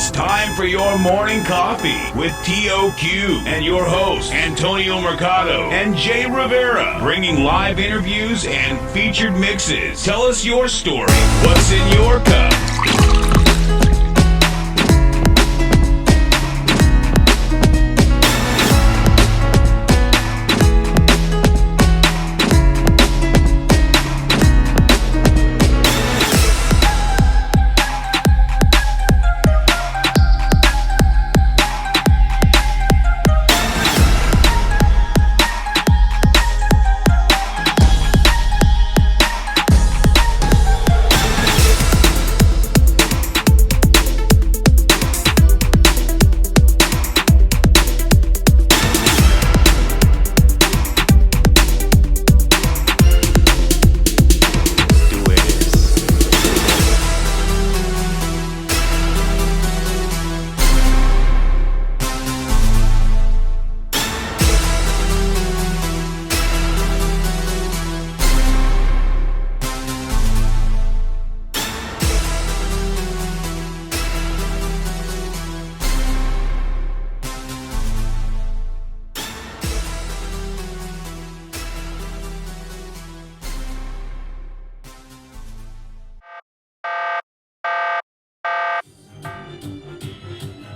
It's time for your morning coffee with TOQ and your hosts, Antonio Mercado and Jay Rivera, bringing live interviews and featured mixes. Tell us your story. What's in your cup?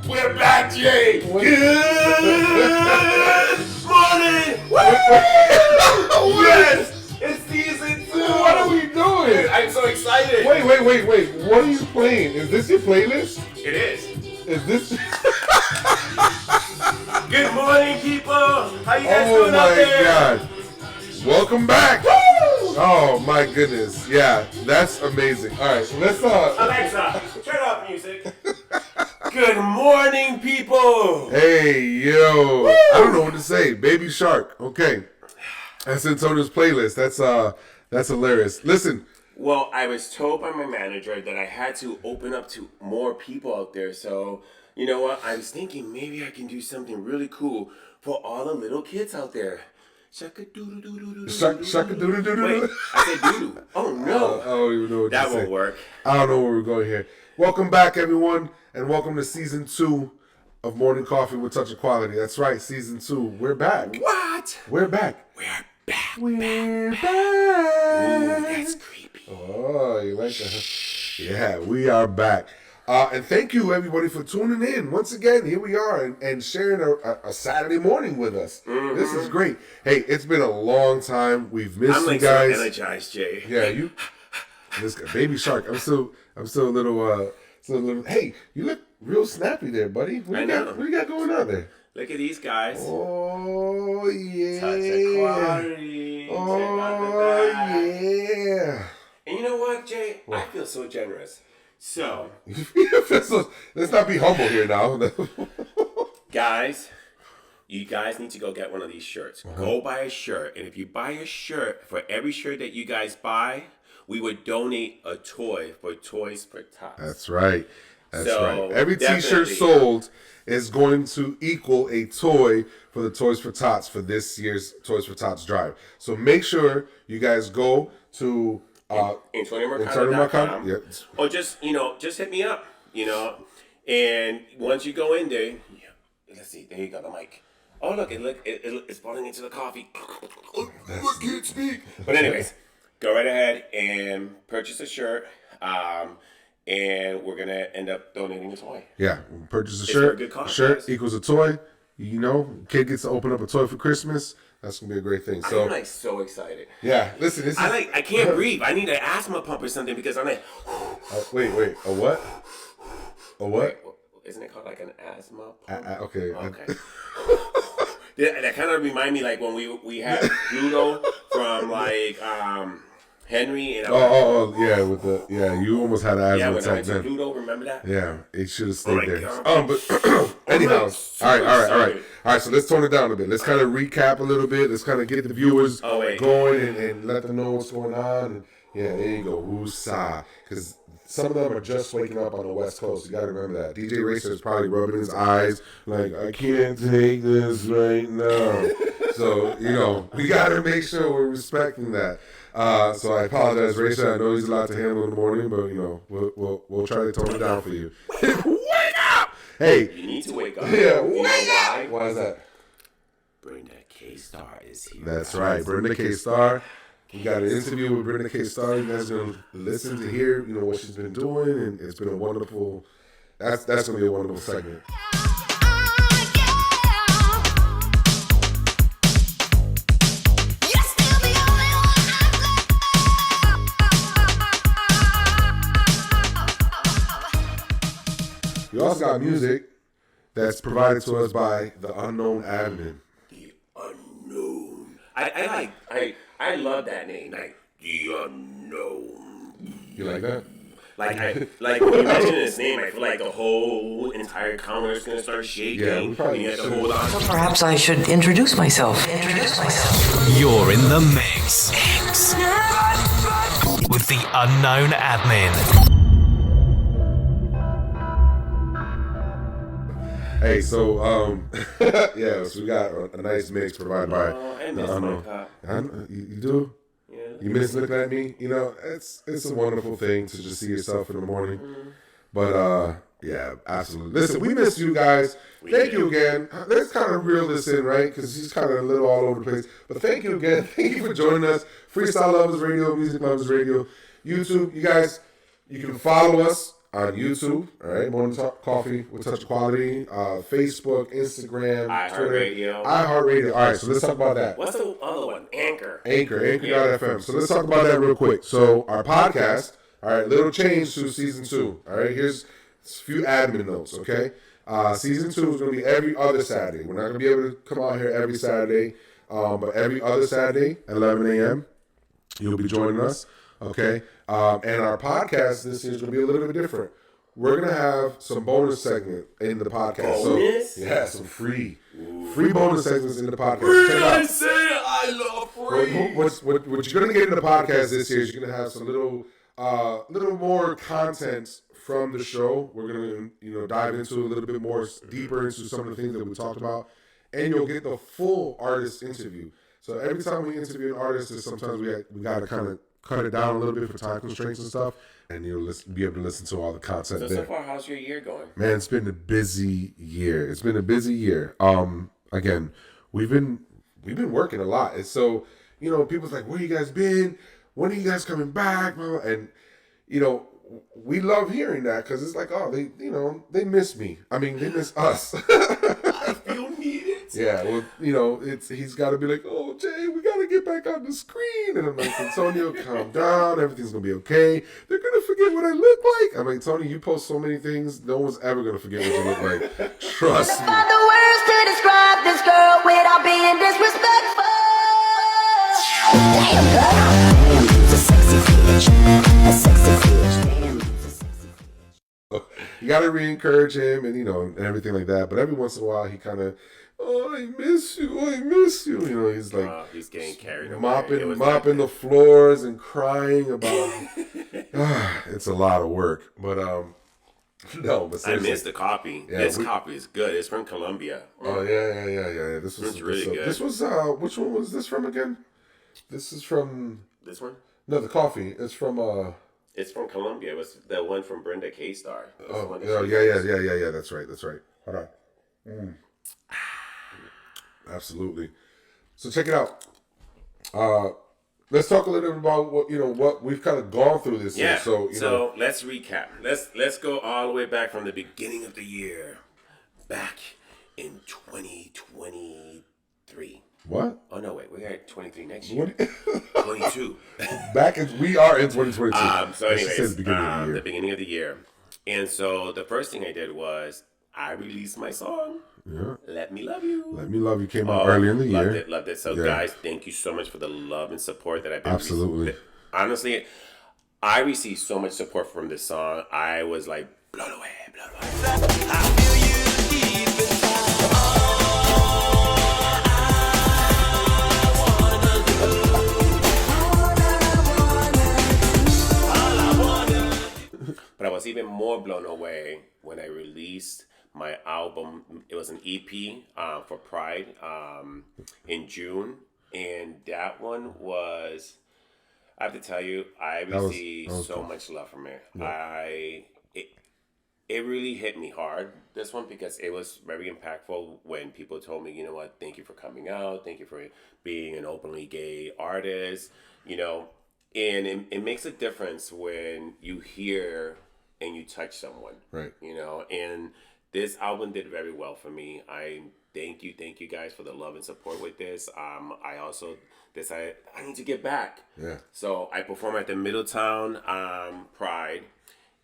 We're back, Jay. Good morning. Yes, it's season 2. What are we doing? I'm so excited. Wait. What are you playing? Is this your playlist? It is. Is this? Good morning, people. How you guys Oh doing out my there? God. Welcome back. Woo! Oh my goodness. Yeah, that's amazing. All right, so let's Alexa, turn off music. Good morning, people. Hey, yo. Woo! I don't know what to say. Baby Shark. Okay. That's Antonio's playlist. That's hilarious. Listen. Well, I was told by my manager that I had to open up to more people out there. So, you know what? I was thinking maybe I can do something really cool for all the little kids out there. Shaka-doo-doo-doo-doo-doo-doo. Shaka-doo-doo-doo-doo-doo. Wait, I said doo-doo. Oh, no. I don't even know what That to say. won't work. I don't know where we're going here. Welcome back, everyone, and welcome to Season 2 of Morning Coffee with Touch of Quality. That's right, Season 2. We're back. What? We're back. We're back. We're back. Ooh, that's creepy. Oh, you like that? Huh? Yeah, we are back. And thank you, everybody, for tuning in. Once again, here we are and sharing a Saturday morning with us. Mm-hmm. This is great. Hey, it's been a long time. We've missed I'm you like guys. so energized, Jay. Yeah, you. This guy, Baby Shark. I'm still a little. Hey, you look real snappy there, buddy. What you got going on there? Look at these guys. Oh yeah. Touch of quality. Oh Check out the back. yeah. And you know what, Jay? What? I feel so generous. So, let's not be humble here now. guys, you guys need to go get one of these shirts. Uh-huh. Go buy a shirt. And if you buy a shirt, for every shirt that you guys buy, we would donate a toy for Toys for Tots. That's right. That's So, right. Every definitely. T-shirt sold is going to equal a toy for the Toys for Tots for this year's Toys for Tots drive. So make sure you guys go to AntonioMercado.com. Yeah. Or just hit me up, and once you go in there, let's see, there you go, the mic. Oh, look, it's falling into the coffee. I can't speak. But anyways, go right ahead and purchase a shirt, and we're going to end up donating a toy. Yeah, purchase a It's shirt. for a good cause, Shirt guys. equals a toy. Kid gets to open up a toy for Christmas. That's gonna be a great thing. So I'm so excited. yeah, listen. This is. I can't breathe. I need an asthma pump or something because I'm like. Wait. A what? A what? Wait, isn't it called like an asthma pump? Okay. Okay. Yeah, that kind of remind me like when we had Pluto from like Henry and yeah, you almost had an asthma when I attack went to then. Pluto, remember that? Yeah, it should have stayed my there. God. But anyhow, so all right. excited. All right, so let's tone it down a bit. Let's kind of recap a little bit. Let's kind of get the viewers going and let them know what's going on. And yeah, there you go. Woosah. Because some of them are just waking up on the West Coast. You got to remember that. DJ Racer is probably rubbing his eyes like, I can't take this right now. So, we got to make sure we're respecting that. So I apologize, Racer. I know he's a lot to handle in the morning, but, we'll try to tone it down for you. Wake up! Hey. You need to wake up. Yeah, you know why? Why is that? Brenda K. Starr is here. That's right. Brenda K. Starr. We got an interview with Brenda K. Starr. You guys are going to listen to hear, what she's been doing. And it's been a wonderful, that's going to be a wonderful segment. We also got music that's provided to us by DaUnknownAdmin. The Unknown. I love that name. Like The Unknown. You like that? Like when you mention his name, I feel like the whole entire counter is gonna start shaking. Yeah, we probably and you have to hold on. Perhaps I should introduce myself. You're in the mix with the Unknown Admin. Hey, so so we got a nice mix provided by I miss my cop. You do? Yeah. You miss looking at me? It's a wonderful thing to just see yourself in the morning. But yeah, absolutely. Listen, we miss you guys. Thank you again. Let's kind of reel this in, right? Because he's kind of a little all over the place. But thank you again. Thank you for joining us. Freestyle Lovers Radio, Music Lovers Radio, YouTube. You guys, you can follow us on YouTube, all right? Morning Coffee with Touch of Quality, Facebook, Instagram, Twitter, iHeartRadio. All right, so let's talk about that. What's the other one? Anchor. Anchor.fm. So let's talk about that real quick. So our podcast, all right, little change to season 2. All right, here's a few admin notes, okay? Season 2 is going to be every other Saturday. We're not going to be able to come out here every Saturday, but every other Saturday at 11 a.m., you'll be joining us. Okay, and our podcast this year is going to be a little bit different. We're going to have some bonus segment in the podcast. Bonus? So, yeah, some free bonus segments in the podcast. Check it out. I say I love free. What you're going to get in the podcast this year is you're going to have some little more content from the show. We're going to dive into a little bit more deeper into some of the things that we talked about, and you'll get the full artist interview. So every time we interview an artist, sometimes we got to kind of cut it down a little bit for time constraints and stuff, and you'll be able to listen to all the content there. So far, how's your year going? Man, it's been a busy year. Again, we've been working a lot, and so people's like, where you guys been? When are you guys coming back? And we love hearing that because it's like, oh, they miss me. I mean, they miss us. I feel needed. Yeah, well, he's got to be like, oh, Jay, we got to get back on the screen. And I'm like, Antonio, calm down. Everything's going to be okay. They're going to forget what I look like. I'm like, Tony, you post so many things. No one's ever going to forget what you look like. Trust me. Find the words to describe this girl without being disrespectful. Damn, girl. It's a sexy bitch. A sexy bitch. You got to re-encourage him and everything like that. But every once in a while, he kind of, oh, I miss you. He's like, he's getting carried away. mopping the floors and crying about. It's a lot of work, but no. But I missed the copy. Yeah, this copy is good. It's from Colombia. Oh yeah. This was really good. This was which one was this from again? This is from this one. No, the coffee. It's from It's from Colombia. It was the one from Brenda K. Starr. Yeah. That's right. Hold on. Absolutely. So check it out. Let's talk a little bit about what we've kind of gone through this year. So let's recap. Let's go all the way back from the beginning of the year, back in 2023. What? Oh no, wait, we're at 23 next year. 22. We are in 2022. So anyways, the beginning of the year. And so the first thing I did was I released my song. Yeah. Let Me Love You. Let Me Love You came out early in the year. Loved it. So guys, thank you so much for the love and support that I've been Absolutely. Honestly, I received so much support from this song. I was like blown away. I feel you deep inside. But I was even more blown away when I released my album. It was an EP for Pride in June. And that one was, I have to tell you, I received so much love from it. Yeah. it really hit me hard, this one, because it was very impactful when people told me, you know what, thank you for coming out, thank you for being an openly gay artist, you know, and it makes a difference when you hear and you touch someone, right? You know, and this album did very well for me. I thank you guys for the love and support with this. I also decided I need to get back. Yeah. So I performed at the Middletown Pride,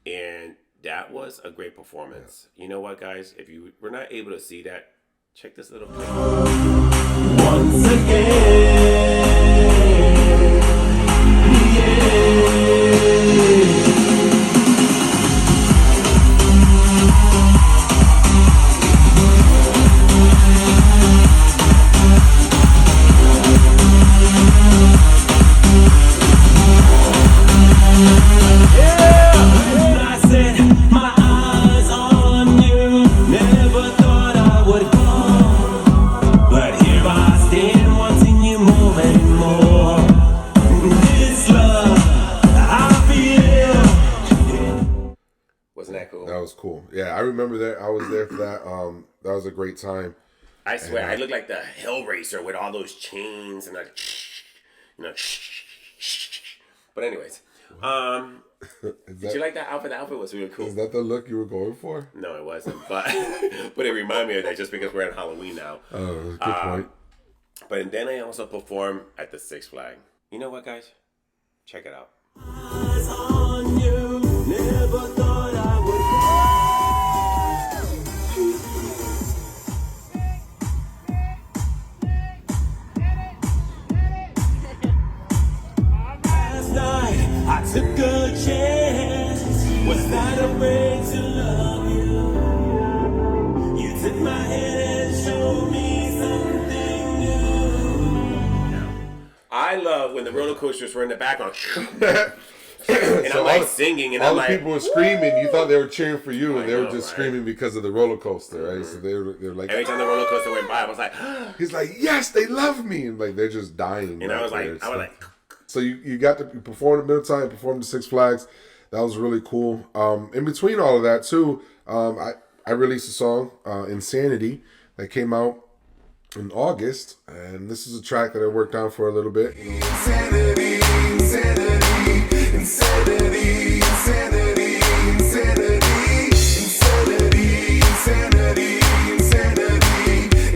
and that was a great performance. Yeah. You know what, guys? If you were not able to see that, check this little clip. Once again, yeah. Cool. Yeah, I remember that. I was there for that. That was a great time. I swear, I look like the Hellraiser with all those chains and like, you know. But anyways, did you like that outfit? The outfit was really cool. Is that the look you were going for? No, it wasn't. But but it reminded me of that just because we're at Halloween now. Oh, good point. But then I also performed at the Six Flags. You know what, guys? Check it out. I took a chance. Was that a way to love you? You took my hand and showed me something new. I love when the roller coasters were in the background. And so I'm like singing, and all I'm the like, people were screaming. You thought they were cheering for you, and they were just right? Screaming because of the roller coaster, right? So they were like, every time the roller coaster went by, I was like, he's like, yes, they love me, and like they're just dying. And I was like. So you got to perform at Middletown, perform at Six Flags. That was really cool. In between all of that too, I released a song, Insanity, that came out in August, and this is a track that I worked on for a little bit. Insanity, insanity, insanity, insanity, insanity, insanity, insanity,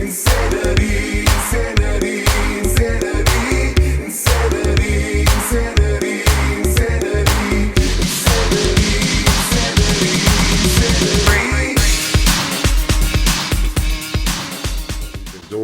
insanity, insanity, insanity,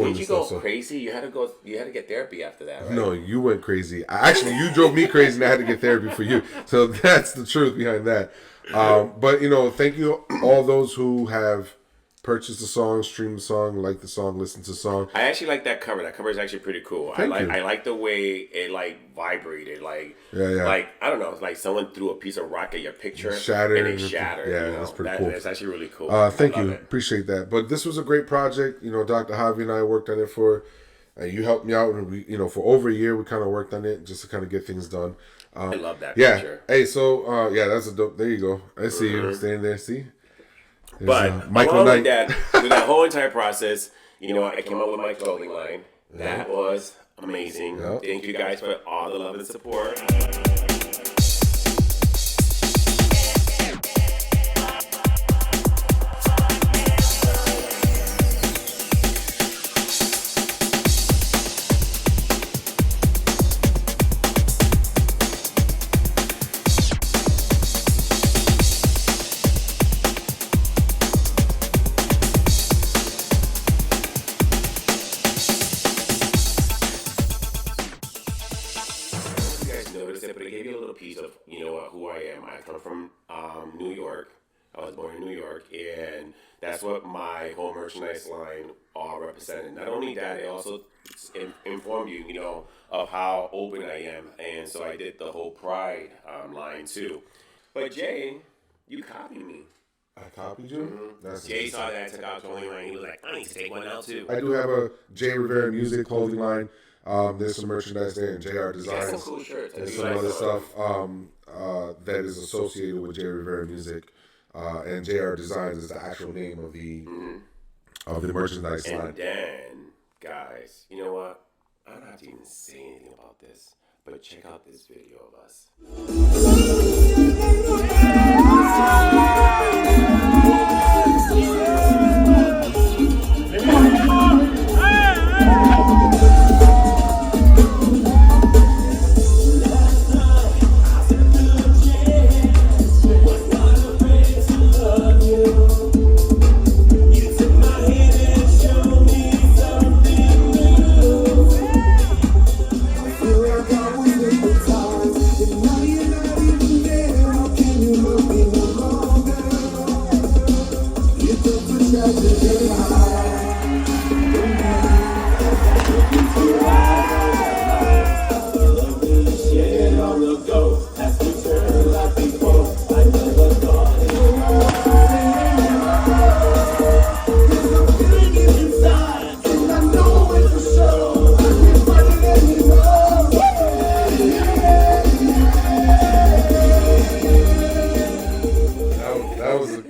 Did you go crazy? You had to get therapy after that, right? No, you went crazy. Actually, you drove me crazy, and I had to get therapy for you. So that's the truth behind that. But thank you all those who have purchased the song, streamed the song, liked the song, listened to the song. I actually like that cover. That cover is actually pretty cool. I like the way it like vibrated. Like like I don't know, it's like someone threw a piece of rock at your picture, shattered, and it shattered. Yeah, that's pretty cool. It's actually really cool. Thank you, appreciate that. But this was a great project. Dr. Javi and I worked on it for. You helped me out, and we, for over a year, we kind of worked on it just to kind of get things done. I love that picture. Hey, so that's a dope. There you go. I see you standing there. See. But Michael Knight. Through that whole entire process, I came up with my clothing line. That was amazing. Yep. Thank you guys for all the love and support. But it gave you a little piece of, who I am. I come from New York. I was born in New York, and that's what my whole merchandise line all represented. Not only that, it also informed you, of how open I am, and so I did the whole Pride line too. But Jay, you copied me. I copied you? Mm-hmm. Jay saw that I took out clothing line. He was like, I need to take one out too. I do have a Jay Rivera Music clothing line. There's some merchandise there and JR Designs. Some cool shirts. And some other stuff that is associated with Jay Rivera Music. and JR Designs is the actual name of the merchandise line. And then, guys, you know what? I don't have to even say anything about this, but check out this video of us.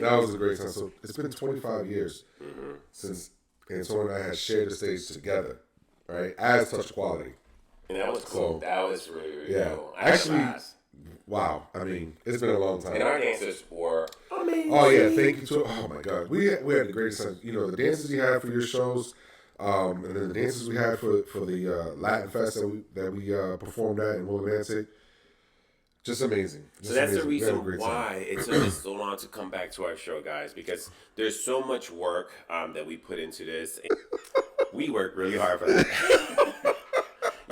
That was a great time. So it's been 25 years since Antonio and I had shared the stage together, right? As Touch Quality. And that was cool. That was really, really cool. Actually, wow. I mean, it's been a long time. And our dancers were amazing. Oh, yeah. Thank you to oh, my God. We had the greatest time. You know, the dances you had for your shows, and then the dances we had for the Latin Fest that we performed at in Willimantic. Just amazing. So that's the reason why it took us so long to come back to our show, guys, because there's so much work that we put into this. We worked really hard for that.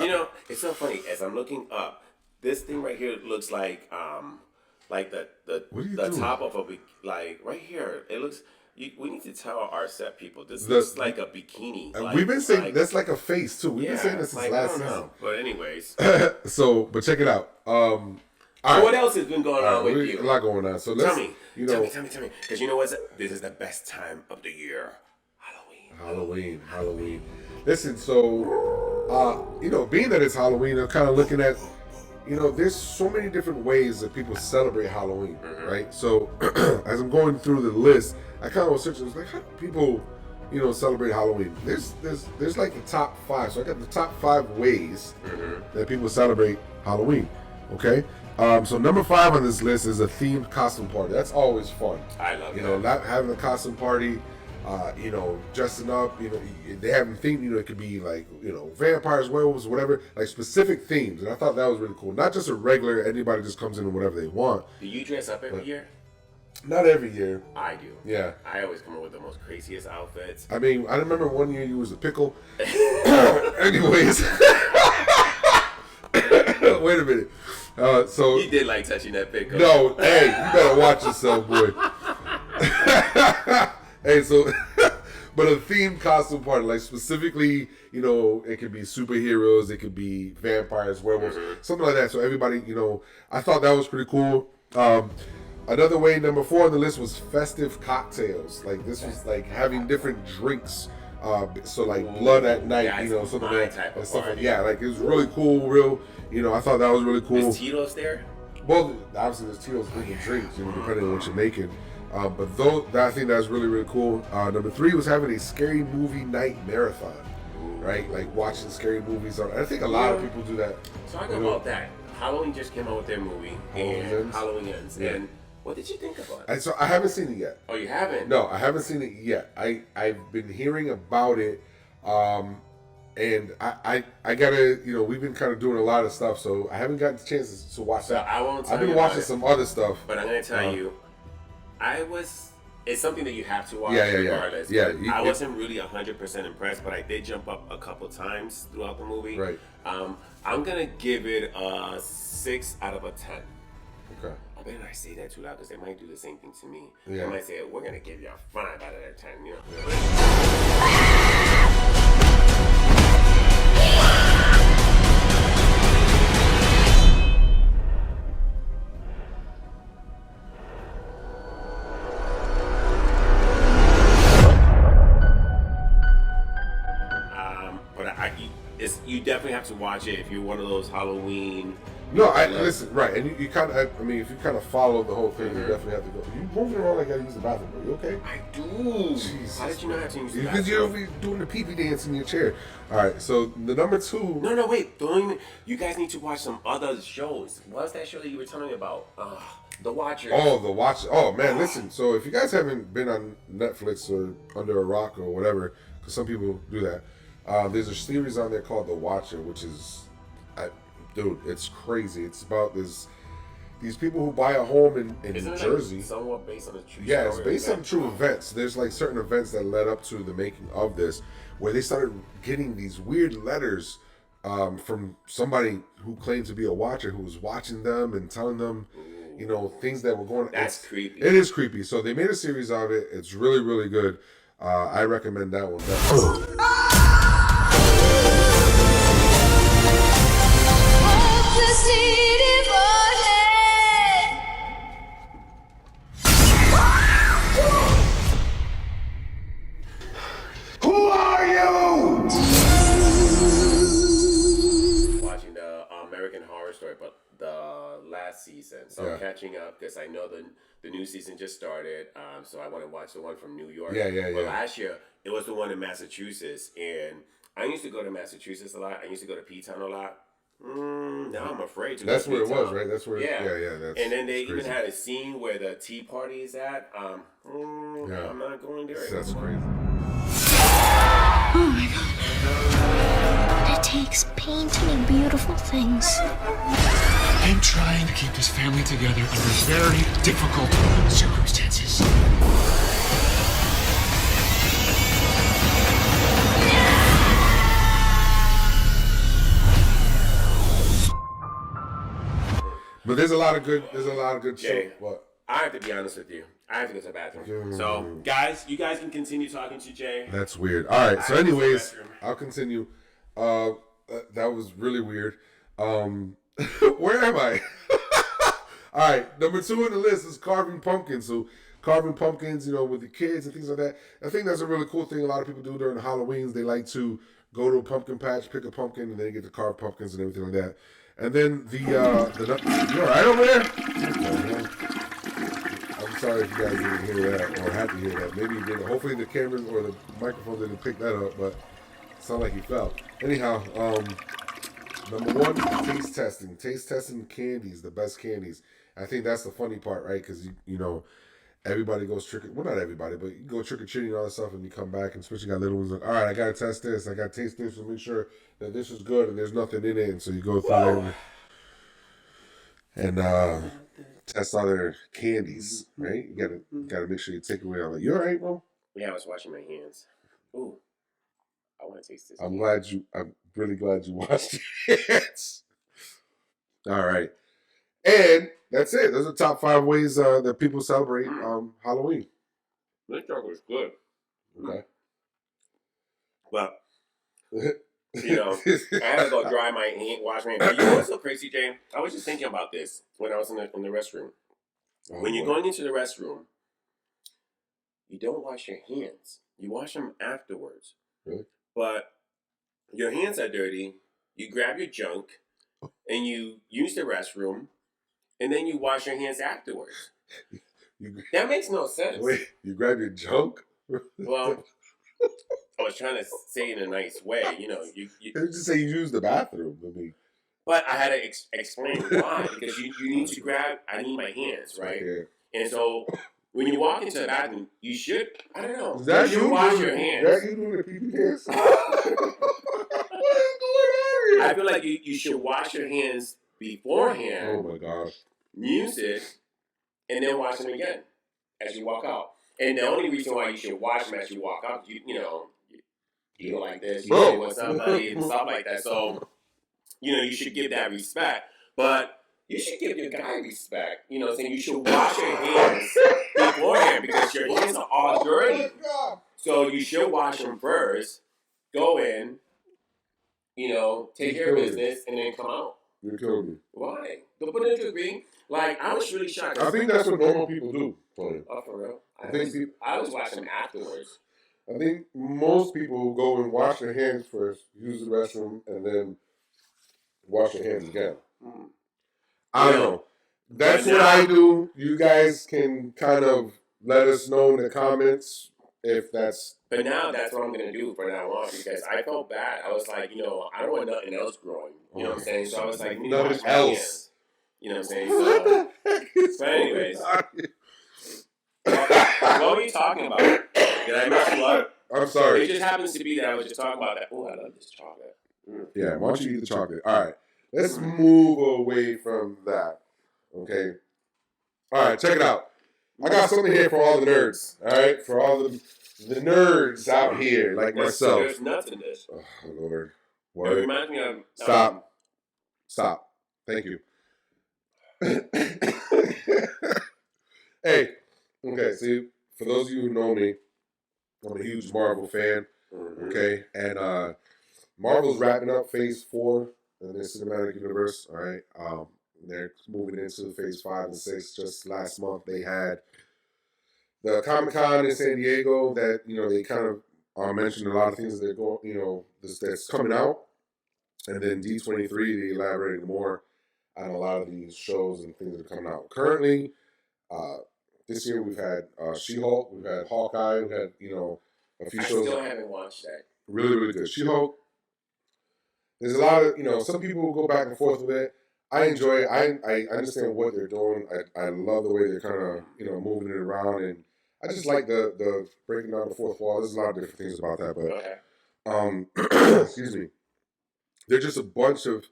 You know, it's so funny. As I'm looking up, this thing right here looks like the top of a like right here. It looks. We need to tell our set people this looks like a bikini. We've been saying that's like a face too. We've been saying this since last season. But anyways, but check it out. So what else has been going on with you? A lot going on. So let's, tell me. Because you know what? This is the best time of the year. Halloween. Listen, so, being that it's Halloween, I'm kind of looking at, there's so many different ways that people celebrate Halloween, right? So as I'm going through the list, I kind of was searching, like, how do people, celebrate Halloween? There's like the top 5. So I got the top 5 ways that people celebrate Halloween, okay? So number 5 on this list is a themed costume party. That's always fun. I love that. Not having a costume party, dressing up, they have them themed, it could be like, vampires, werewolves, whatever, like specific themes. And I thought that was really cool. Not just a regular, anybody just comes in and whatever they want. Do you dress up every year? Not every year. I do. Yeah. I always come up with the most craziest outfits. I mean, I remember one year you was a pickle. Anyways. Wait a minute. So you did like touching that pickle. No, hey, you better watch yourself, boy. Hey, so, but a themed costume party, like specifically, it could be superheroes, it could be vampires, werewolves, something like that. So everybody, I thought that was pretty cool. Another way, number 4 on the list was festive cocktails. Like this was like having different drinks. So like blood at night, something like that. And stuff like, like it was really cool. I thought that was really cool. Is Tito's there? Well, obviously there's Tito's bringing drinks, depending on what you're making. But I think that's really, really cool. Number 3 was having a scary movie night marathon, right? Like watching scary movies. I think a lot of people do that. So I know about that. Halloween just came out with their movie, Halloween Ends. Yeah. And what did you think about it? And so I haven't seen it yet. Oh, you haven't? No, I haven't seen it yet. I've been hearing about it, and I gotta, we've been kind of doing a lot of stuff, so I haven't gotten the chance to watch that. I won't tell I've been watching some other stuff, but I'm gonna tell you, it's something that you have to watch regardless. Yeah. I wasn't really 100% impressed, but I did jump up a couple times throughout the movie. Right. I'm gonna give it a 6 out of a 10. Okay. I better not say that too loud because they might do the same thing to me. Yeah. They might say, we're gonna give you a 5 out of 10. You definitely have to watch it if you're one of those Halloween No, listen, right, and you kind of, I mean, if you kind of follow the whole thing, you definitely have to go. You moving around like I gotta use the bathroom, bro. You okay? I do. Jesus. How did you not have to use the Because bathroom? you're doing the pee-pee dance in your chair. All right, so the number 2. No, wait. Don't even. You guys need to watch some other shows. What's that show that you were telling me about? The Watchers. Oh, The Watchers. Oh, man, listen. So if you guys haven't been on Netflix or under a rock or whatever, because some people do that, there's a series on there called The Watcher, which is, dude, it's crazy. It's about these people who buy a home in New Jersey. Like somewhat based on a true Yeah, story it's based on true events. There's like certain events that led up to the making of this, where they started getting these weird letters from somebody who claimed to be a watcher, who was watching them and telling them, you know, things that were going on. That's creepy. It is creepy. So they made a series of it. It's really, really good. I recommend that one. Definitely. Who are you? Watching the American Horror Story, but the last season. So I'm catching up because I know the new season just started. So I want to watch the one from New York. But last year, it was the one in Massachusetts. And I used to go to Massachusetts a lot. I used to go to P-Town a lot. Now I'm afraid to. That's go where to it was, right? That's where. Yeah. That's. And then they crazy. even had a scene where the Tea Party is at. I'm not going there. That's crazy. Oh my God. It takes pain to make beautiful things. I'm trying to keep this family together under very difficult circumstances. But there's a lot of good Jay, shows. What? I have to be honest with you. I have to go to the bathroom. So, guys, you guys can continue talking to Jay. That's weird. All right. So, anyways, I'll continue. That was really weird. Where am I? All right. Number 2 on the list is carving pumpkins. So, carving pumpkins, you know, with the kids and things like that. I think that's a really cool thing. A lot of people do during the Halloweens. They like to go to a pumpkin patch, pick a pumpkin, and then get to carve pumpkins and everything like that. And then you all right over there? Okay, I'm sorry if you guys didn't hear that or had to hear that. Maybe you didn't. Hopefully the cameras or the microphone didn't pick that up, but it sounded like he fell. Anyhow, number 1, taste testing. Taste testing candies, the best candies. I think that's the funny part, right? Because, you know, everybody goes well, not everybody, but you go trick-or-treating and all that stuff, and you come back, and especially got little ones like, all right, I got to test this. I got to taste this to make sure that this is good and there's nothing in it. And so you go through there and test all their candies, right? You gotta make sure you take away all that. You all right, bro? Yeah, I was washing my hands. Ooh, I want to taste this. I'm really glad you washed your hands. All right. And that's it. Those are the top 5 ways that people celebrate Halloween. This chocolate is good. Okay. Well, you know, I had to go dry my hand, wash my hands. But you know what's so crazy, Jay? I was just thinking about this when I was in the restroom. When you're going into the restroom, you don't wash your hands. You wash them afterwards. Really? But your hands are dirty. You grab your junk and you use the restroom, and then you wash your hands afterwards. That makes no sense. Wait, you grab your junk? Well, I was trying to say it in a nice way, you know. You just say you use the bathroom. But I had to explain why, because you need to grab. I need my hands, right? Okay. And so when you walk into the bathroom, you should. I don't know. Is that you wash your hands? Is that you doing the pee-pee dance? I feel like you should wash your hands beforehand. Oh my gosh. Use it, and then wash them again as you walk out. And the only reason why you should wash them as you walk out, you go like this, you say what's up, buddy, and stuff like that. So, you know, you should give that respect. But you should give your guy respect. You know what I'm saying? You should wash your hands beforehand because your hands are all dirty. So you should wash them first, go in, you know, take care of business, and then come out. You killed me. Why? Don't put it into a green. Like, I was really shocked. I think that's what normal people do, Tony. Oh, for real? I was watching them afterwards. I think most people go and wash their hands first, use the restroom, and then wash their hands again. I don't know. That's what I do. You guys can kind of let us know in the comments if that's. But now that's what I'm going to do from now on because I felt bad. I was like, I don't want nothing else growing. You know what I'm saying? So I was like, nothing else. You know what I'm saying? So, but anyways. What were you talking about? Did I mess you up? I'm sorry. It just happens to be that I was just talking about that. Oh, I love this chocolate. Yeah, why don't you eat the chocolate? All right. Let's move away from that. Okay. All right, check it out. I got something here for all the nerds. All right, for all the nerds out here like myself. There's nuts in this. Oh Lord. It reminds me of. Stop. Thank you. Hey. Okay. See, for those of you who know me, I'm a huge Marvel fan. Okay, and Marvel's wrapping up Phase 4 in the cinematic universe. All right. They're moving into Phase 5 and 6. Just last month, they had the Comic-Con in San Diego that, they kind of mentioned a lot of things that they're going, that's coming out. And then D23, they elaborated more on a lot of these shows and things that are coming out. Currently, this year we've had She-Hulk, we've had Hawkeye, we've had, a few shows. I still haven't watched that. Really, really good. She-Hulk. There's a lot of, some people will go back and forth with it. I enjoy it. I understand what they're doing. I love the way they're kind of, moving it around. And I just like the breaking down the fourth wall. There's a lot of different things about that. But, excuse me. There's just a bunch of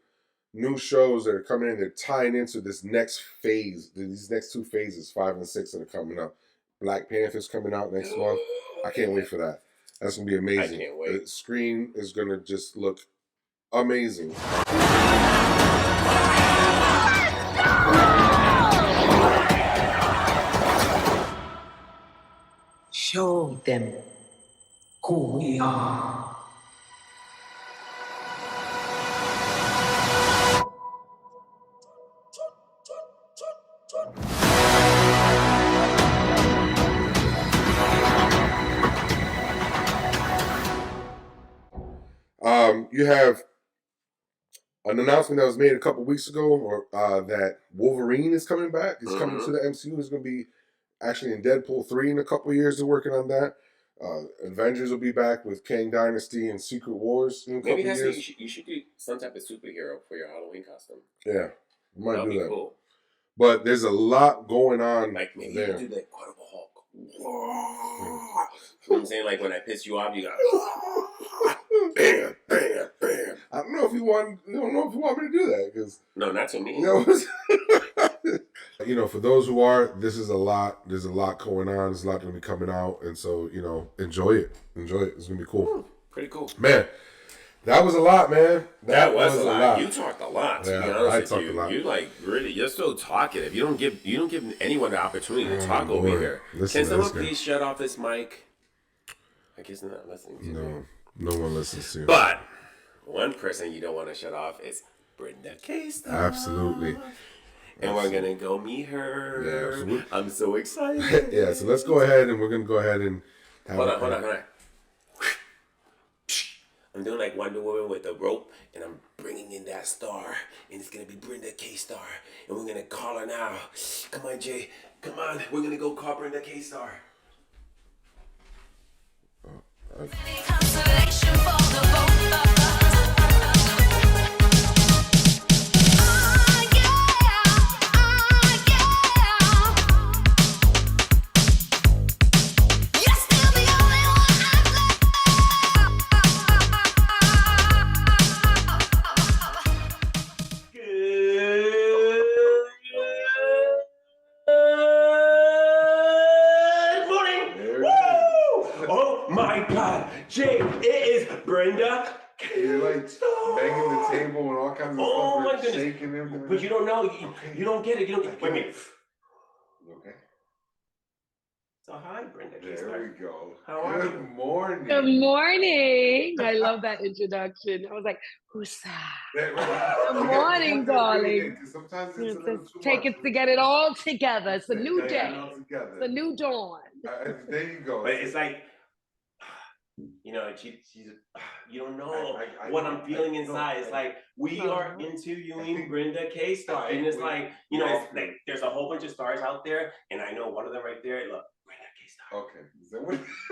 new shows that are coming in. They're tying into this next phase. These next 2 phases, 5 and 6, that are coming up. Black Panther's coming out next month. I can't wait for that. That's going to be amazing. I can't wait. The screen is going to just look amazing. Show them who we are. You have an announcement that was made a couple weeks ago, or that Wolverine is coming back. He's coming to the MCU. He's going to be actually in Deadpool 3 in a couple of years. They're working on that. Avengers will be back with Kang Dynasty and Secret Wars in a couple of years. You should do some type of superhero for your Halloween costume. Yeah, we might That'd do be that. Cool. But there's a lot going on. Like maybe there. you do the Incredible Hulk. You know what I'm saying? Like when I piss you off, you got bam, bam, bam. I don't know if you want me to do that, because no, not to me. For those who are, this is a lot. There's a lot going on. There's a lot going to be coming out, and so enjoy it. Enjoy it. It's gonna be cool. Pretty cool, man. That was a lot, man. That was a lot. You talked a lot. To be honest with you, a lot. You you're so talkative. You don't give anyone the opportunity to talk over here. Can someone please shut off this mic? I guess they're not listening to me. No one listens to you. But one person you don't want to shut off is Brenda K. Starr. Absolutely. And we're gonna go meet her. Yeah, I'm so excited. Yeah, so let's go ahead and we're gonna go ahead and hold on. I'm doing like Wonder Woman with the rope, and I'm bringing in that star, and it's gonna be Brenda K. Starr, and we're gonna call her now. Come on, Jay. Come on, we're gonna go call Brenda K. Starr. Consolation for the both of us. Jay, it is Brenda. You're like banging the table and all kinds of stuff. Oh my goodness. Shaking everything. But you don't know. You don't get it. You don't get it. Wait a minute. Okay. So hi, Brenda. There we go. How are you? Good morning. Good morning. I love that introduction. I was like, who's that? Good morning, darling. Sometimes take it to get it all together. It's a new day. It's a new dawn. There you go. But it's like, you know, she's you don't know what I'm feeling inside. It's like we are interviewing Brenda K. Starr, and it's like, you know, it's like there's a whole bunch of stars out there, and I know one of them right there. Look, Brenda K. Starr. Okay,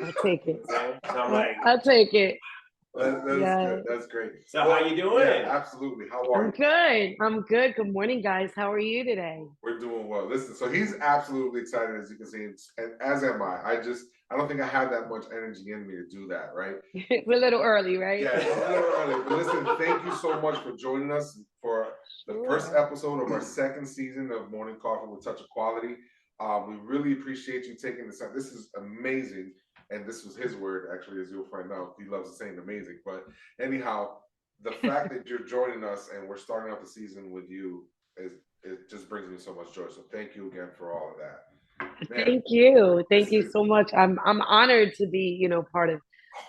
I'll take it. So I'm like, I'll take it. that's good. That's great. So how you doing? Yeah, absolutely. How are I'm you? good. I'm good. Good morning, guys. How are you today? We're doing well. Listen, so he's absolutely excited, as you can see, and as am I. I don't think I have that much energy in me to do that, right? It's a little early, right? Yeah, it's a little early. But listen, thank you so much for joining us for the first episode of our second season of Morning Coffee with Touch of Quality. We really appreciate you taking this time. This is amazing. And this was his word, actually, as you'll find out. He loves saying amazing. But anyhow, the fact that you're joining us and we're starting off the season with you, it just brings me so much joy. So thank you again for all of that. Man, Thank you. Thank you so much. I'm honored to be, part of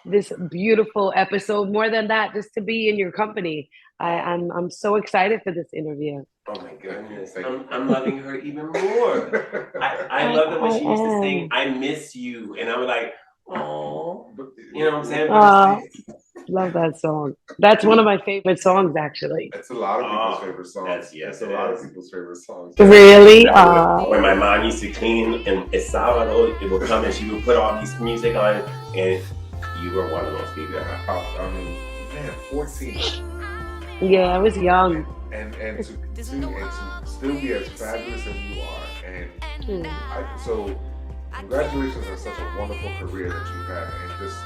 this beautiful episode. More than that, just to be in your company. I'm so excited for this interview. Oh my goodness, I'm loving her even more. I love the way she used to sing, "I miss you," and I'm like, oh, you know what I'm saying? Love that song. That's one of my favorite songs, actually. It's a lot of people's favorite songs. Yes, it's a lot of people's favorite songs. Really? When my mom used to clean and it's Sábado, it would come and she would put all this music on, and you were one of those people. I mean, man, 14. Yeah, I was young. And to still be as fabulous as you are, and so congratulations on such a wonderful career that you've had, and just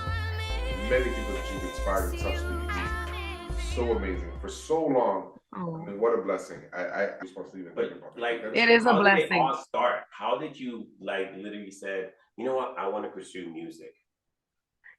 many people that you've inspired and touched through your music. So amazing for so long. I mean, what a blessing! I was supposed to even think about that. Like, it is a blessing. How did it all start? How did you literally said, you know what, I want to pursue music?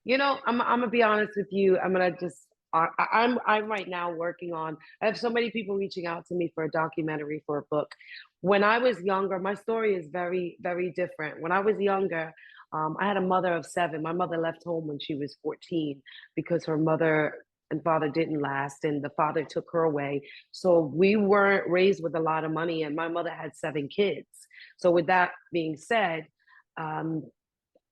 I'm gonna be honest with you. I'm gonna just. I'm right now working on. I have so many people reaching out to me for a documentary, for a book. When I was younger, my story is very, very different. When I was younger, I had a mother of 7. My mother left home when she was 14 because her mother and father didn't last, and the father took her away. So we weren't raised with a lot of money, and my mother had 7 kids. So with that being said,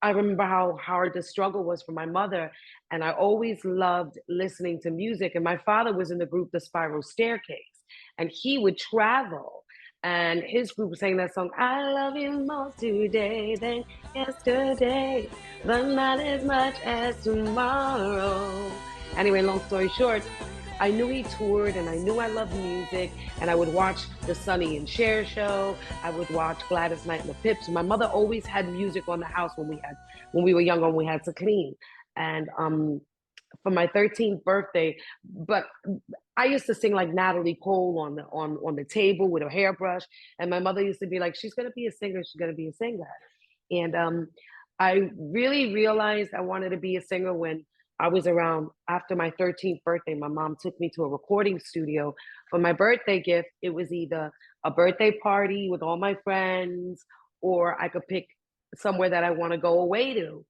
I remember how hard the struggle was for my mother, and I always loved listening to music. And my father was in the group The Spiral Staircase, and he would travel, and his group sang that song, "I love you more today than yesterday, but not as much as tomorrow." Anyway, long story short, I knew he toured, and I knew I loved music, and I would watch the Sonny and Cher show. I would watch Gladys Knight and the Pips. My mother always had music on the house when we were younger, and we had to clean. And for my 13th birthday, but I used to sing like Natalie Cole on the table with a hairbrush, and my mother used to be like, "She's gonna be a singer. She's gonna be a singer." And I really realized I wanted to be a singer when I was around after my 13th birthday. My mom took me to a recording studio for my birthday gift. It was either a birthday party with all my friends, or I could pick somewhere that I want to go away to.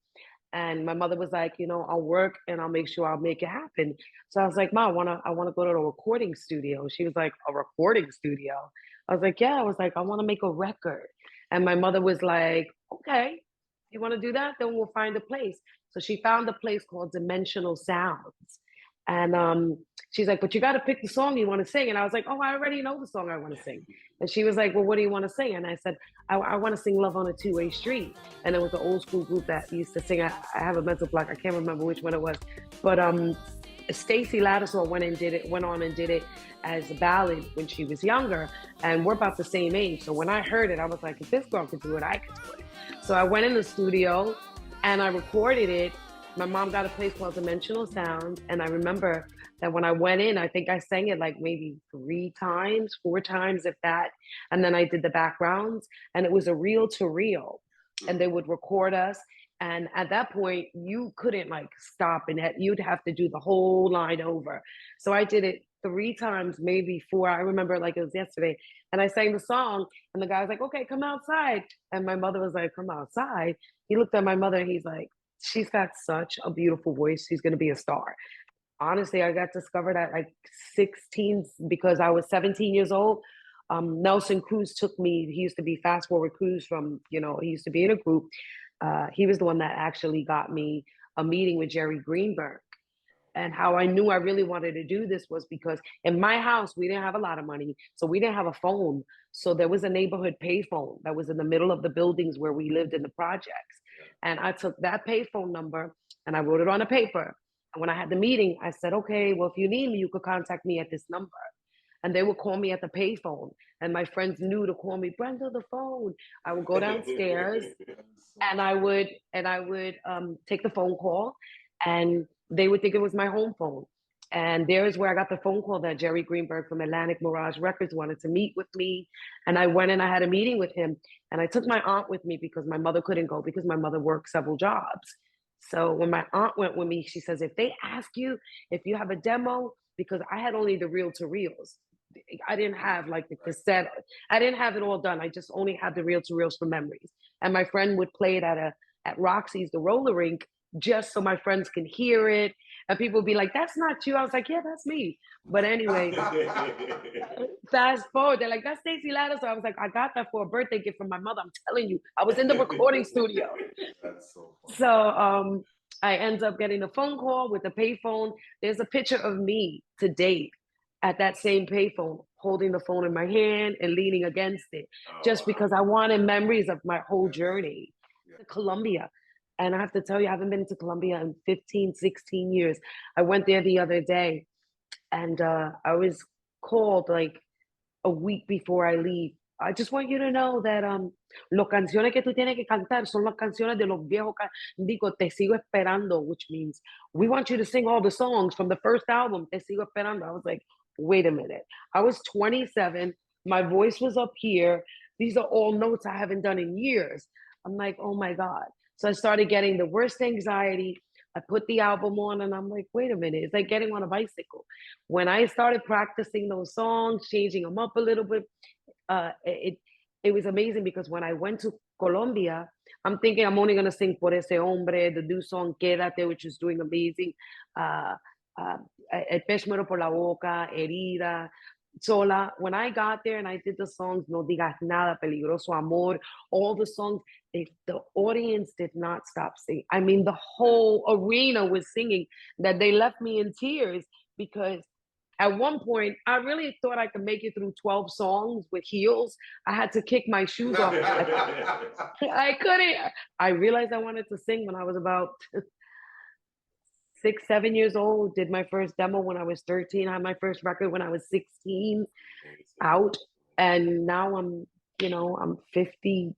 And my mother was like, I'll work and I'll make sure I'll make it happen. So I was like, "Mom, I wanna go to a recording studio." She was like, "A recording studio?" I was like, "Yeah." I was like, "I want to make a record." And my mother was like, "Okay, you want to do that? Then we'll find a place." So she found a place called Dimensional Sounds. And she's like, "But you got to pick the song you want to sing." And I was like, "Oh, I already know the song I want to sing." And she was like, "Well, what do you want to sing?" And I said, I want to sing "Love on a Two-Way Street." And it was an old school group that used to sing. I have a mental block. I can't remember which one it was. But Stacey Lattisaw went on and did it as a ballad when she was younger. And we're about the same age. So when I heard it, I was like, if this girl could do it, I could do it. So I went in the studio and I recorded it. My mom got a place called Dimensional Sound. And I remember that when I went in, I think I sang it like maybe 3 times, 4 times, if that. And then I did the backgrounds, and it was a reel to reel. And they would record us. And at that point, you couldn't like stop, and you'd have to do the whole line over. So I did it 3 times, maybe 4. I remember like it was yesterday. And I sang the song, and the guy was like, "Okay, come outside." And my mother was like, "Come outside?" He looked at my mother, and he's like, "She's got such a beautiful voice. She's going to be a star." Honestly, I got discovered at like 16 because I was 17 years old. Nelson Cruz took me. He used to be Fast Forward Cruz from, he used to be in a group. He was the one that actually got me a meeting with Jerry Greenberg. And how I knew I really wanted to do this was because in my house, we didn't have a lot of money. So we didn't have a phone. So there was a neighborhood payphone that was in the middle of the buildings where we lived in the projects. And I took that payphone number and I wrote it on a paper. And when I had the meeting, I said, okay, well, if you need me, you could contact me at this number. And they would call me at the payphone. And my friends knew to call me, Brenda, the phone. I would go downstairs and I would take the phone call, and they would think it was my home phone. And there is where I got the phone call that Jerry Greenberg from Atlantic Mirage Records wanted to meet with me. And I went and I had a meeting with him. And I took my aunt with me because my mother couldn't go because my mother worked several jobs. So when my aunt went with me, she says, if they ask you if you have a demo, because I had only the reel to reels. I didn't have like the cassette. I didn't have it all done. I just only had the reel to reels for memories. And my friend would play it at Roxy's, the roller rink, just so my friends can hear it. And people would be like, that's not you. I was like, yeah, that's me. But anyway, fast forward, they're like, that's Stacey Ladder. So I was like, I got that for a birthday gift from my mother. I'm telling you, I was in the recording studio. That's so funny. So I end up getting a phone call with a payphone. There's a picture of me to date at that same payphone, holding the phone in my hand and leaning against it, just because I wanted memories of my whole journey to Colombia. And I have to tell you, I haven't been to Colombia in 15, 16 years. I went there the other day, and I was called like a week before I leave. I just want you to know that los canciones que tú tienes que cantar son las canciones de los viejos. Digo, Te Sigo Esperando, which means we want you to sing all the songs from the first album, Te Sigo Esperando. I was like, wait a minute. I was 27. My voice was up here. These are all notes I haven't done in years. I'm like, oh my God. So I started getting the worst anxiety. I put the album on and I'm like, wait a minute. It's like getting on a bicycle. When I started practicing those songs, changing them up a little bit, it was amazing because when I went to Colombia, I'm thinking I'm only going to sing Por Ese Hombre, the new song Quédate, which is doing amazing. El pez muero por la boca, Herida, Sola. When I got there and I did the songs, No Digas Nada, Peligroso Amor, all the songs, the audience did not stop singing. I mean, the whole arena was singing that they left me in tears because at one point, I really thought I could make it through 12 songs with heels. I had to kick my shoes off. I couldn't. I realized I wanted to sing when I was about 6, 7 years old. Did my first demo when I was 13. I had my first record when I was 16 out. And now I'm 50.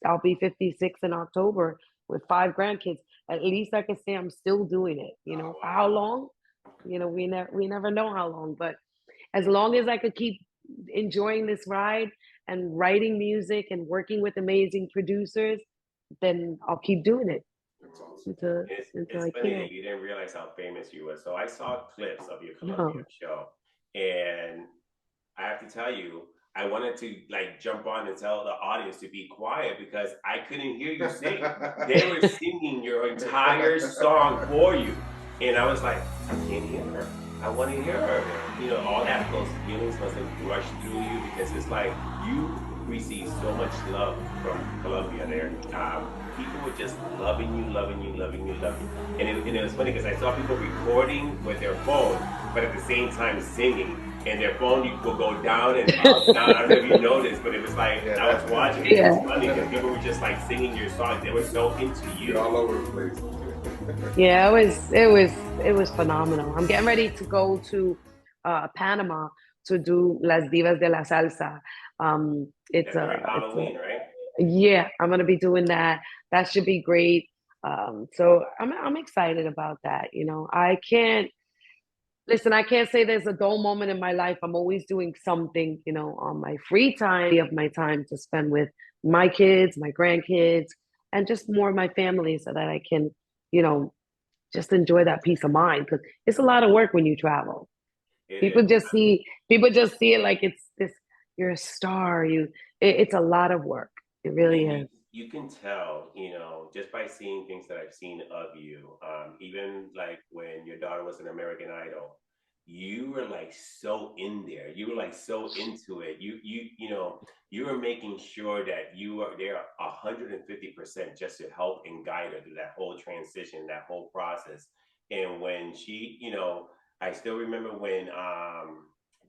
I'll be 56 in October with 5 grandkids. At least I can say I'm still doing it. For how long? We never know how long, but as long as I could keep enjoying this ride and writing music and working with amazing producers, then I'll keep doing it. It's funny that you didn't realize how famous you were. So I saw clips of your Colombia show, and I have to tell you, I wanted to jump on and tell the audience to be quiet because I couldn't hear you sing. They were singing your entire song for you. And I was like, I can't hear her. I want to hear her. All those feelings must have rushed through you because it's like you received so much love from Colombia there. People were just loving you. And it was funny because I saw people recording with their phone, but at the same time singing. And their phone will go down and up, down. I don't know if you noticed, but it was like, I was watching it. It was funny because people were just singing your songs. They were so into you. All over the place. Yeah, it was phenomenal. I'm getting ready to go to Panama to do Las Divas de la Salsa. It's Halloween, right? Yeah, I'm gonna be doing that. That should be great. So I'm excited about that. I can't say there's a dull moment in my life. I'm always doing something, on my free time, of my time to spend with my kids, my grandkids, and just more of my family so that I can, just enjoy that peace of mind. Because it's a lot of work when you travel. People just see it like it's this, you're a star. It's a lot of work. It really is. You can tell, just by seeing things that I've seen of you, even when your daughter was an American Idol, you were like so in there. You were like so into it. You know, you were making sure that you were there 150% just to help and guide her through that whole transition, that whole process. And when she, you know, I still remember when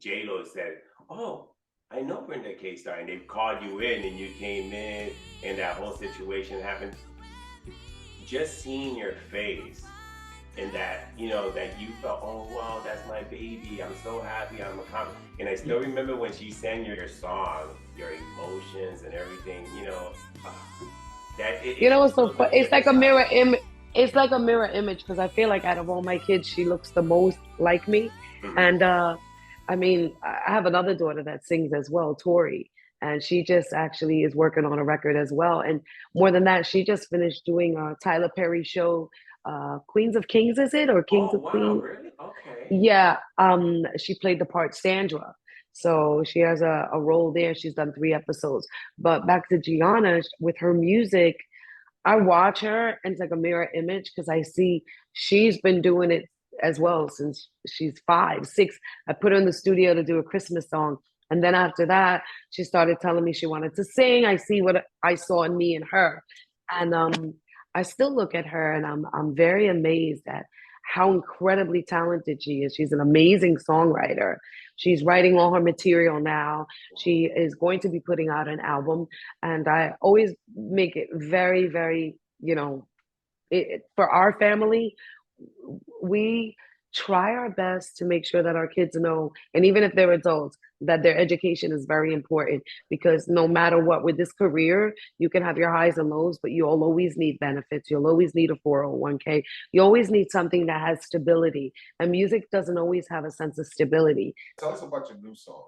J Lo said, "Oh, I know Brenda K. Starr," and they called you in, and you came in, and that whole situation happened. Just seeing your face, and that, you know, that you felt, oh wow, that's my baby. I'm so happy. I'm a comic. And I still remember when she sang your song, your emotions and everything. You know, that it. You know what's so funny? It's like a mirror image. It's like a mirror image because I feel like out of all my kids, she looks the most like me. Mhm. And I mean, I have another daughter that sings as well, Tori, and she just actually is working on a record as well. And more than that, she just finished doing Tyler Perry show, Queens of Kings, is it, or Kings Oh of wow, Queens? really? Okay. Yeah, she played the part Sandra. So she has a role there. She's done 3 episodes. But back to Gianna with her music, I watch her and it's like a mirror image because I see she's been doing it as well since she's 5, 6. I put her in the studio to do a Christmas song. And then after that, she started telling me she wanted to sing. I see what I saw in me and her. And I still look at her and I'm very amazed at how incredibly talented she is. She's an amazing songwriter. She's writing all her material now. She is going to be putting out an album. And I always make it very, very, you know, for our family, we try our best to make sure that our kids know, and even if they're adults, that their education is very important because no matter what with this career, you can have your highs and lows, but you'll always need benefits. You'll always need a 401k. You always need something that has stability. And music doesn't always have a sense of stability. Tell us about your new song.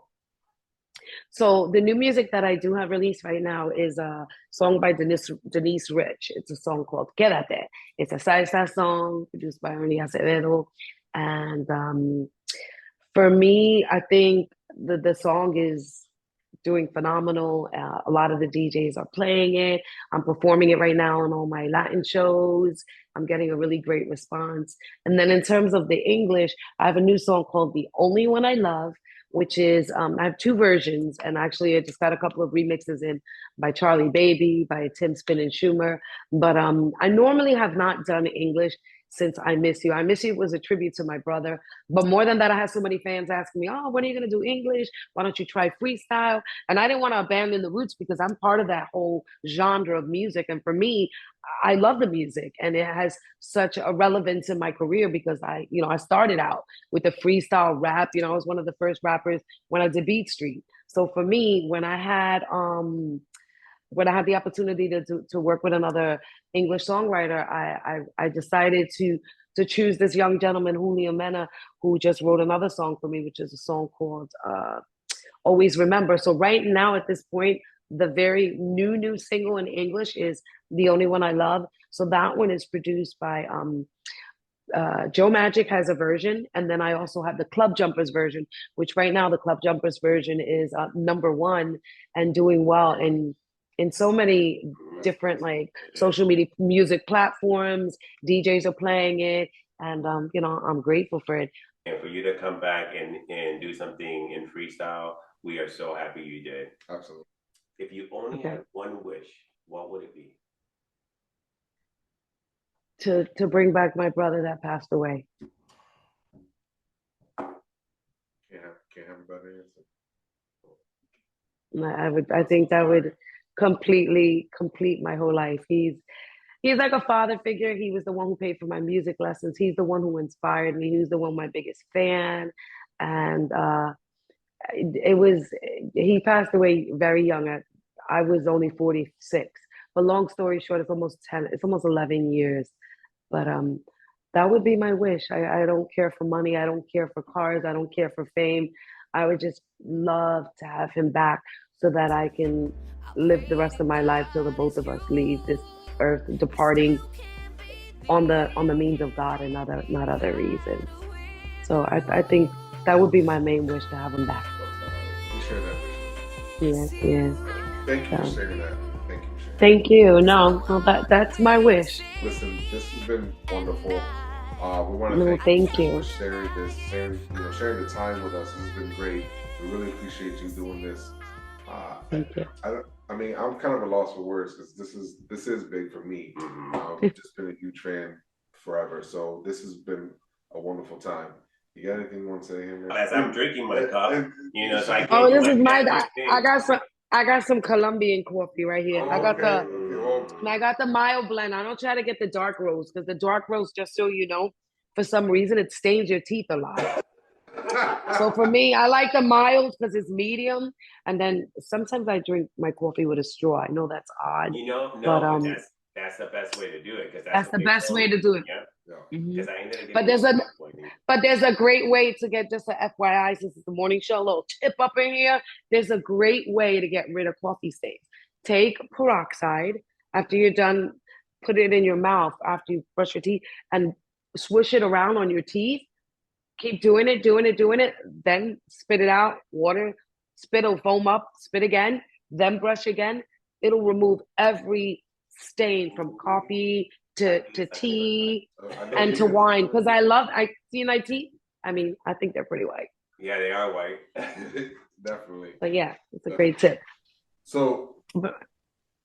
So the new music that I do have released right now is a song by Denise Rich. It's a song called Quédate. It's a salsa song produced by Ernie Acevedo. And for me, I think the song is doing phenomenal. A lot of the DJs are playing it. I'm performing it right now on all my Latin shows. I'm getting a really great response. And then in terms of the English, I have a new song called The Only One I Love, which is, I have 2 versions. And actually, I just got a couple of remixes in by Charlie Baby, by Tim Spin and Schumer. But I normally have not done English since I Miss You. I Miss You was a tribute to my brother. But more than that, I have so many fans asking me, oh, when are you going to do English? Why don't you try freestyle? And I didn't want to abandon the roots because I'm part of that whole genre of music. And for me, I love the music and it has such a relevance in my career because I started out with the freestyle rap. You know, I was one of the first rappers when I did Beat Street. So for me, when I had the opportunity to work with another English songwriter, I decided to choose this young gentleman, Julio Mena, who just wrote another song for me, which is a song called Always Remember. So right now at this point, the very new single in English is The Only One I Love. So that one is produced by Joe Magic has a version, and then I also have the Club Jumpers version, which right now the Club Jumpers version is #1 and doing well in so many different like social media music platforms. DJs are playing it, and I'm grateful for it. And for you to come back and do something in freestyle, we are so happy you did. Absolutely. If you only had one wish, what would it be? To bring back my brother that passed away. Can't have a better answer. I think that would completely complete my whole life. He's like a father figure. He was the one who paid for my music lessons. He's the one who inspired me. He was the one my biggest fan. And he passed away very young. I was only 46. But long story short, it's almost 11 years. But that would be my wish. I don't care for money. I don't care for cars. I don't care for fame. I would just love to have him back so that I can live the rest of my life till the both of us leave this earth, departing on the means of God and not other reasons. So I think that would be my main wish, to have him back. We share that wish. Yes. Thank you for sharing that. Thank you. No, that's my wish. Listen, this has been wonderful. We want to No, thank thank you you. for sharing the time with us. This has been great. We really appreciate you doing this. Thank you. I mean, I'm kind of a loss for words because this is big for me. I've just been a huge fan forever, so this has been a wonderful time. You got anything you want to say, Henry? As I'm drinking my cup, so I Oh, this like is my. that I got some Colombian coffee right here. I got okay. I got the mild blend. I don't try to get the dark roast because the dark roast, just so you know, for some reason it stains your teeth a lot. So for me, I like the mild because it's medium, and then sometimes I drink my coffee with a straw. I know that's odd, No, but that's the best way to do it because that's the best way to do it. Yeah, Mhm. because I ended up But there's a great way to get, just a FYI, since it's the morning show, a little tip up in here. There's a great way to get rid of coffee stains. Take peroxide after you're done, put it in your mouth after you brush your teeth, and swish it around on your teeth. Keep doing it. Then spit it out. Water, spit will foam up. Spit again. Then brush again. It'll remove every stain from coffee to tea and to wine. Because I see my teeth. I mean, I think they're pretty white. Yeah, they are white. Definitely. But yeah, it's a great tip. So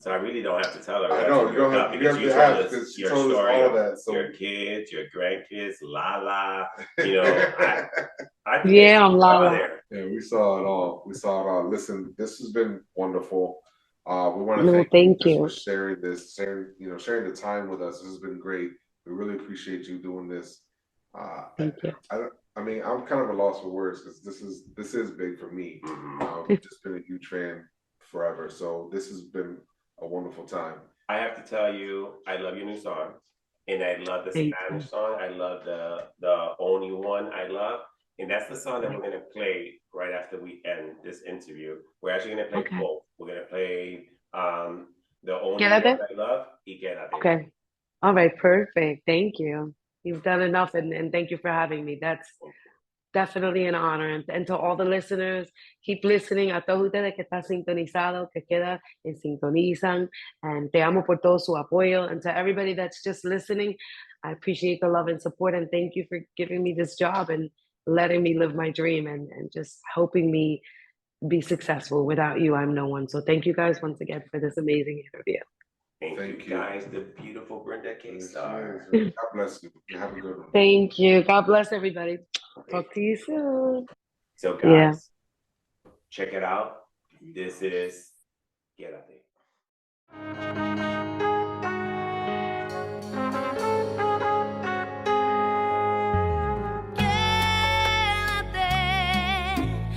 I really don't have to tell her. I know you don't have because you you have told because us she your told us story all of that. So your kids, your grandkids, Lala. I think Yeah, I'm it's Lala. there. yeah, we saw it all. We saw it all. Listen, this has been wonderful. We want to No, thank thank just you. for sharing sharing the time with us. This has been great. We really appreciate you doing this. Thank you. I mean, I'm kind of a loss for words because this is big for me. I've just been a huge fan forever, so this has been a wonderful time. I have to tell you, I love your new song, and I love the Thank Spanish you. song. I love the only one I love, and that's the song that we're gonna play right after we end this interview. We're actually gonna play Okay. both. We're gonna play the only Quédate. one I love, y Quédate. Okay. All right. Perfect. Thank you. You've done enough, and thank you for having me. That's definitely an honor. And to all the listeners, keep listening. A todos ustedes que están sintonizados, que queda en sintonizan. And te amo por todo su apoyo. And to everybody that's just listening, I appreciate the love and support. And thank you for giving me this job and letting me live my dream and just helping me be successful. Without you, I'm no one. So thank you guys once again for this amazing interview. Thank you guys, the beautiful Brenda K. Starr. God bless you. You have a good one. Thank you. God bless everybody. Talk to you soon. So guys, check it out. This is Quédate.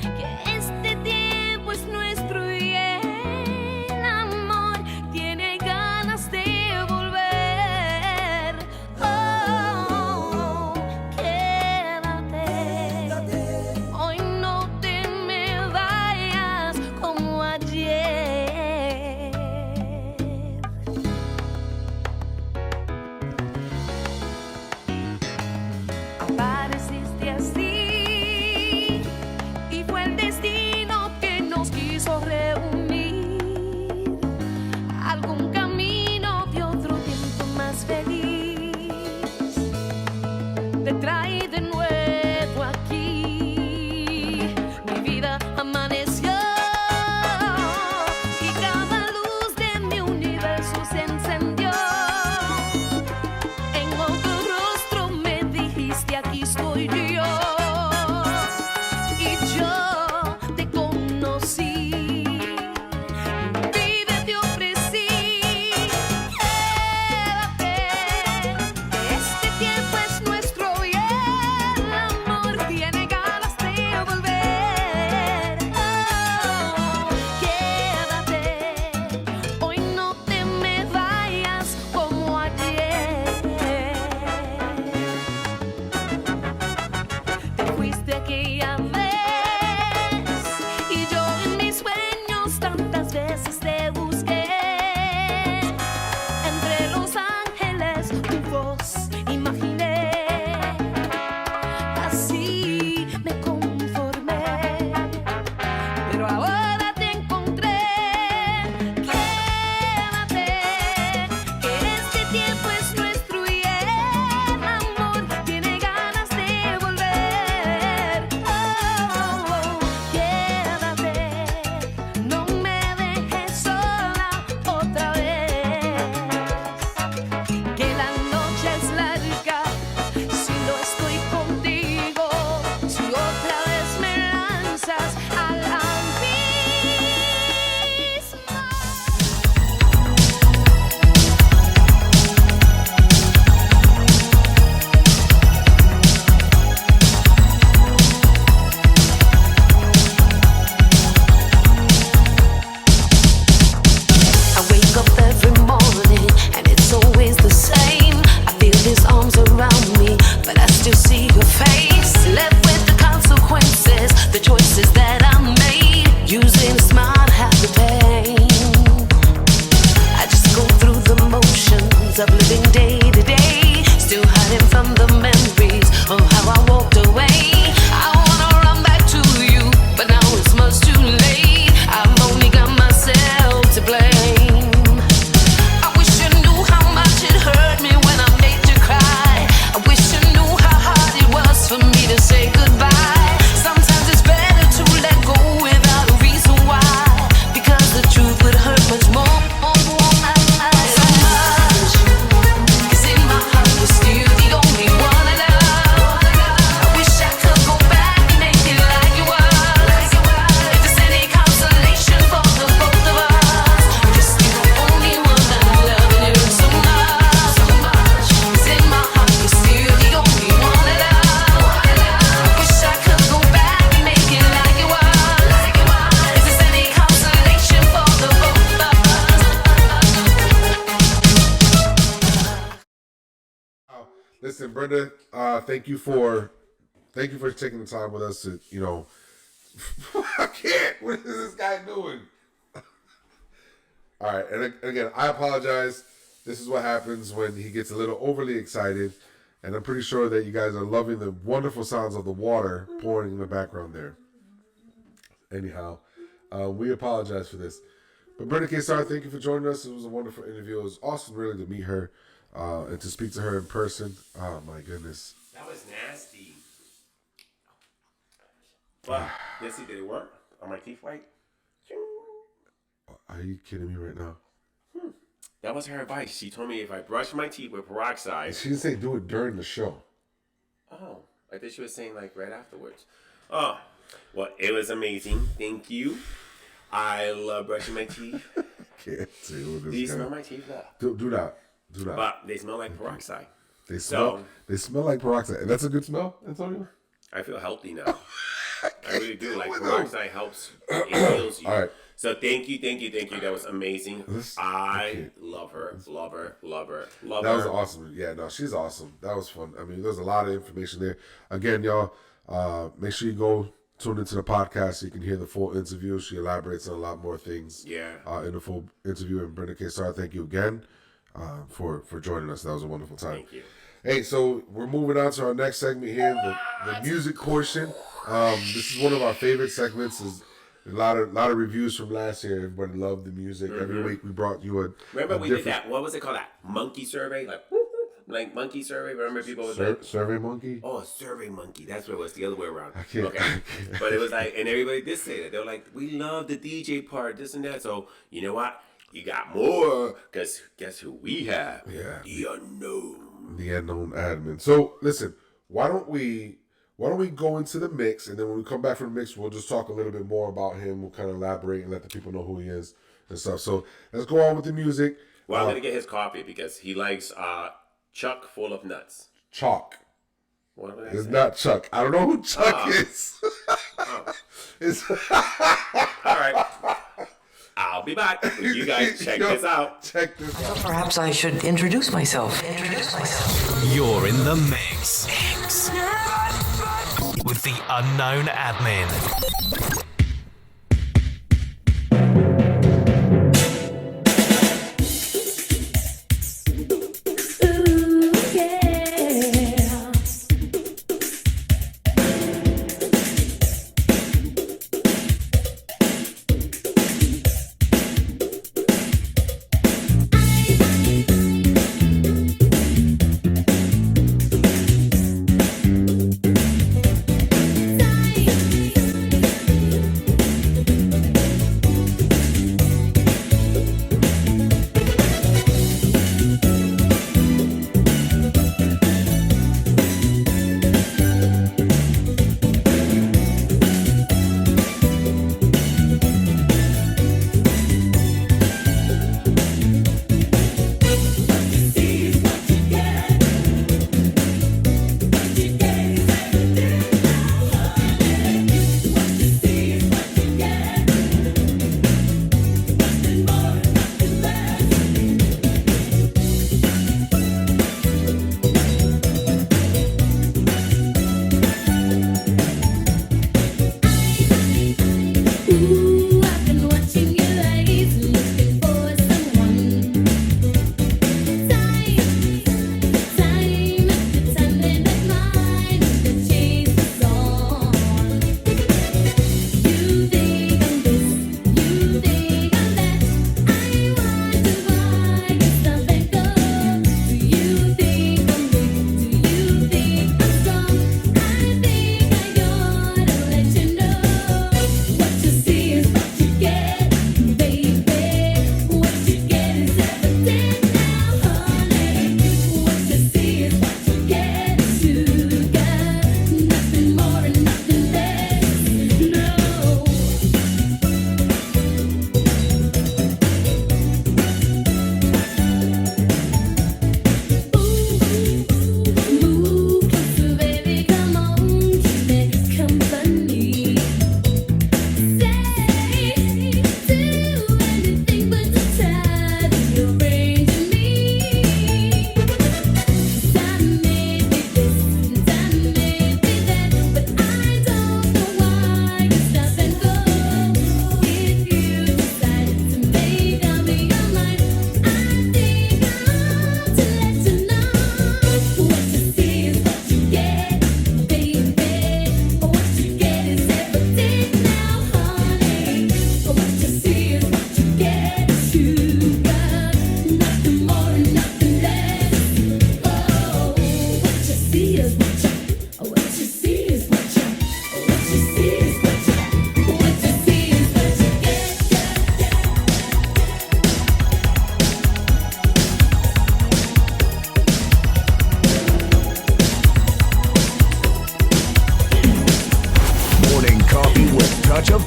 Que este tiempo es nuestro y el amor tiene ganas de volver. Oh, quédate. Hoy no te me vayas como ayer. of living day to day, still hiding from the memories of how I walked away. I wanna run back to you, but now it's much too late. I've only got myself to blame. I wish you knew how much it hurt me when I made you cry. I wish you knew how hard it was for me to say goodbye. Sometimes it's better to let go without a reason why, because the truth would hurt much more. Listen, Brenda, thank you for taking the time with us to, I can't. What is this guy doing? All right, and again, I apologize. This is what happens when he gets a little overly excited, and I'm pretty sure that you guys are loving the wonderful sounds of the water pouring in the background there. Anyhow, we apologize for this. But Brenda K, Starr, thank you for joining us. It was a wonderful interview. It was awesome, really, to meet her. And to speak to her in person. Oh my goodness. That was nasty. But let's see, did it work? Are my teeth white? Are you kidding me right now? That was her advice. She told me if I brush my teeth with peroxide. She didn't say do it during the show. Oh, I thought she was saying like right afterwards. Oh, well, it was amazing. Thank you. I love brushing my teeth. Can't deal with this. Do you guy. smell my teeth though? Do that. Do that. But they smell like peroxide. They smell like peroxide. And that's a good smell, Antonio? I feel healthy now. I really do. Like peroxide helps. It heals you. All right. So thank you. That was amazing. I love her. Love her. That was awesome. Yeah, no, she's awesome. That was fun. I mean, there's a lot of information there. Again, y'all, make sure you go tune into the podcast so you can hear the full interview. She elaborates on a lot more things. Yeah. In the full interview. And Brenda K. Starr, thank you again for joining us. That was a wonderful time. Thank you. Hey, so we're moving on to our next segment here, the music portion. This is one of our favorite segments. Is a lot of reviews from last year. Everybody loved the music. Mm-hmm. Every week we brought you a. Remember we did that? What was it called? That monkey survey, like monkey survey. Remember people was like Survey Monkey. Oh, Survey Monkey. That's what it was. The other way around. I can't. Okay, but it was like, and everybody did say that. They were like, we love the DJ part, this and that. So you know what? You got more, because guess who we have? Yeah. The unknown. The unknown admin. So listen, why don't we go into the mix, and then when we come back from the mix, we'll just talk a little bit more about him. We'll kind of elaborate and let the people know who he is and stuff. So let's go on with the music. Well, I'm gonna get his copy because he likes Chuck full of nuts. Chalk. What would I It's say? not Chuck. I don't know who Chuck is. It's All right. I'll be back. You guys check this out. Check this out. Perhaps I should introduce myself. You're in the mix. With the unknown admin.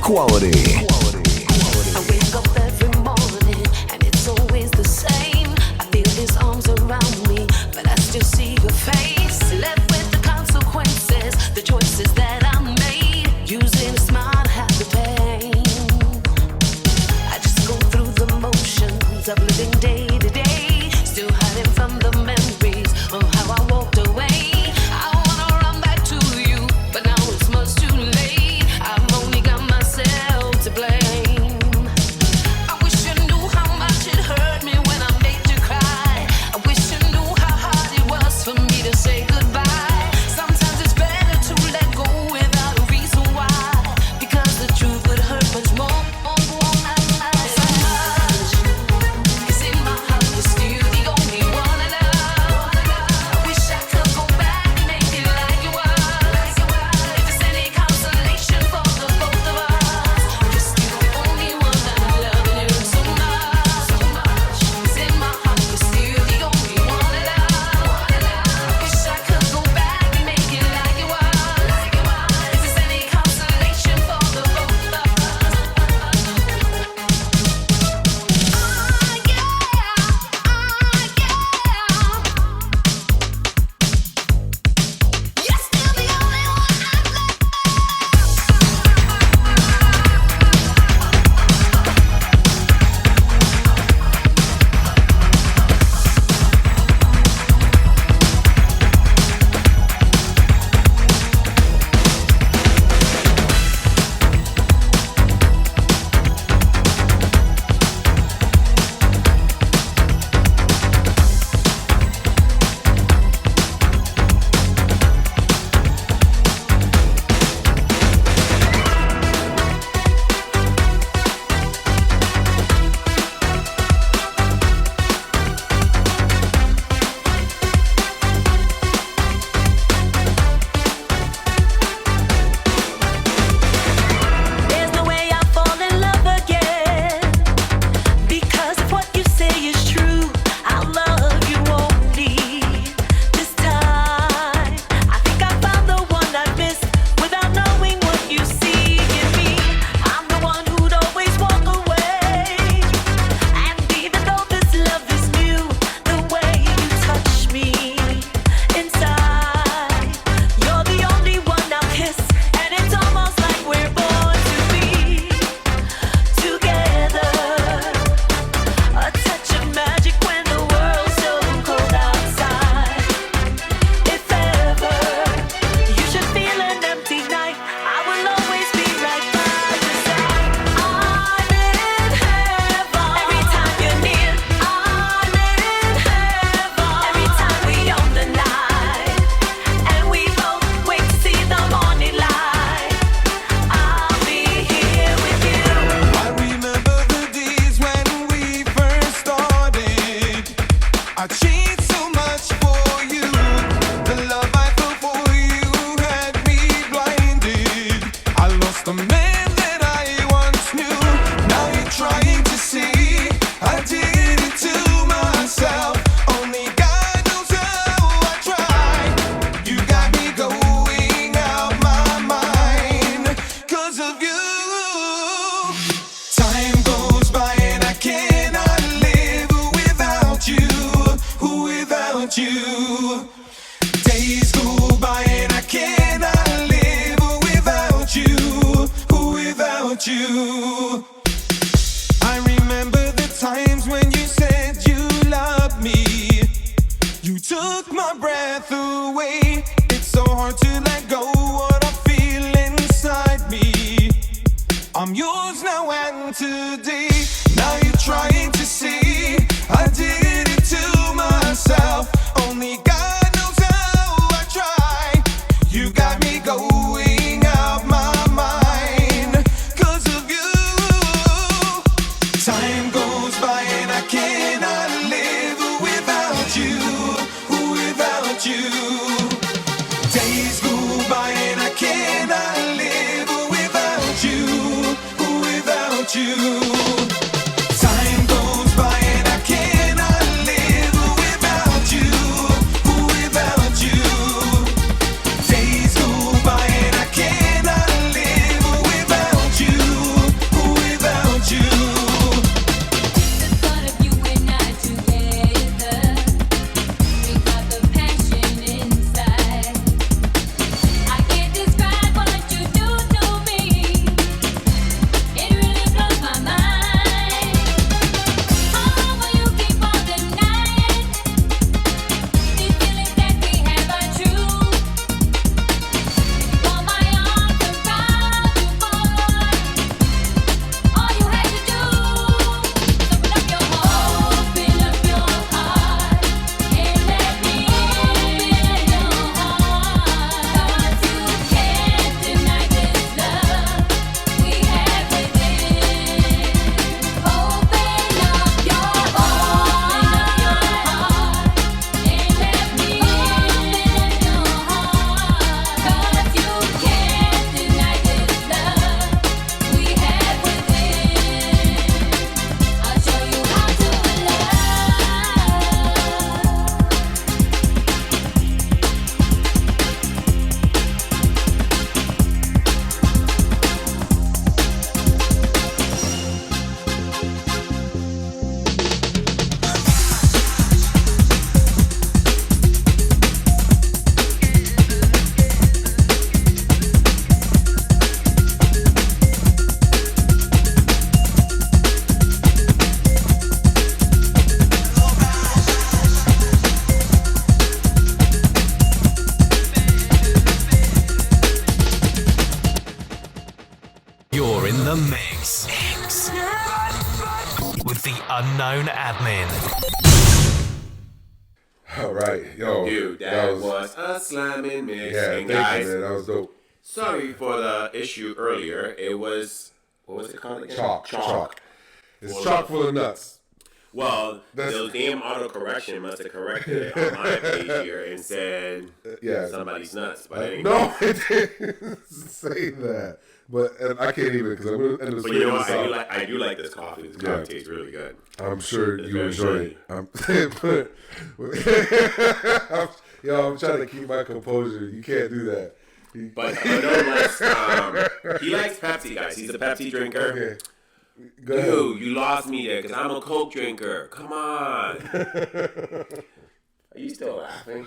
quality. I wake up every morning and it's always the same. I feel his arms around me, but I still see your face. Left with the consequences, the choices that I made. Using a smile, have the pain. I just go through the motions of living day to day, still hiding from the memories of how I walked away. I wanna run back to you, but now it's much too late. I've only got myself to blame. I wish you knew how much it hurt me when I made you cry. I wish you knew how hard it was for me to say goodbye. Sometimes it's better to let go without a reason why, because the truth would hurt much more. the mix. With the unknown admin. All right, yo. Dude, that was a slamming mix. Yeah, and thank guys, you, man. That was dope. Sorry for the issue earlier. It was, what was it called again? Chalk. It's chock full of nuts. Well, the damn autocorrection must have corrected it on my page here and said somebody's nuts. But no, it didn't say that. But I can't even because I'm going to end up. But you know what? I do like this coffee. This coffee tastes really good. I'm sure you enjoy it. I'm trying to keep my composure. You can't do that. But he likes Pepsi, guys. He's a Pepsi drinker. Okay. Dude, you lost me there because I'm a Coke drinker. Come on. Are you still laughing?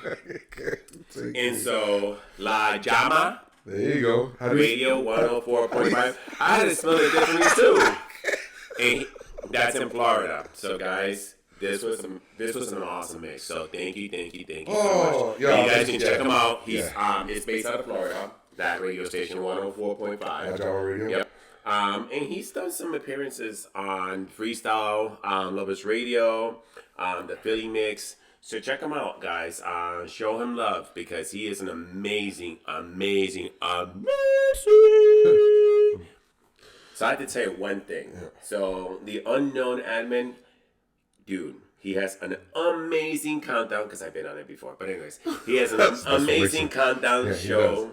And so, La Llama. There you go. Radio 104.5. I had to smell it differently too. And that's in Florida. So, guys, this was an awesome mix. So, thank you so much. Yeah, you guys can check him out. He's it's based out of Florida. That radio station 104.5. La Llama Radio. Yep. And he's done some appearances on Freestyle, Lovers Radio, the Philly Mix. So check him out, guys. Show him love because he is an amazing. So I have to tell you one thing. So the unknown admin, dude, he has an amazing countdown because I've been on it before. But anyways, he has an amazing countdown show.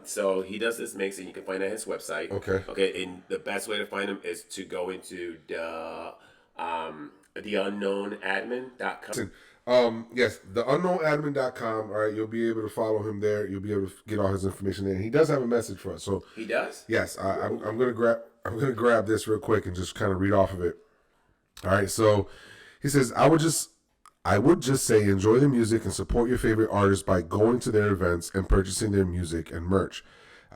So he does this mix, and you can find it on his website. Okay. And the best way to find him is to go into the DaUnknownAdmin.com. Yes, DaUnknownAdmin.com. All right, you'll be able to follow him there. You'll be able to get all his information there. And he does have a message for us. So he does. Yes, I'm gonna grab this real quick and just kind of read off of it. All right, so he says, I would just say enjoy the music and support your favorite artists by going to their events and purchasing their music and merch.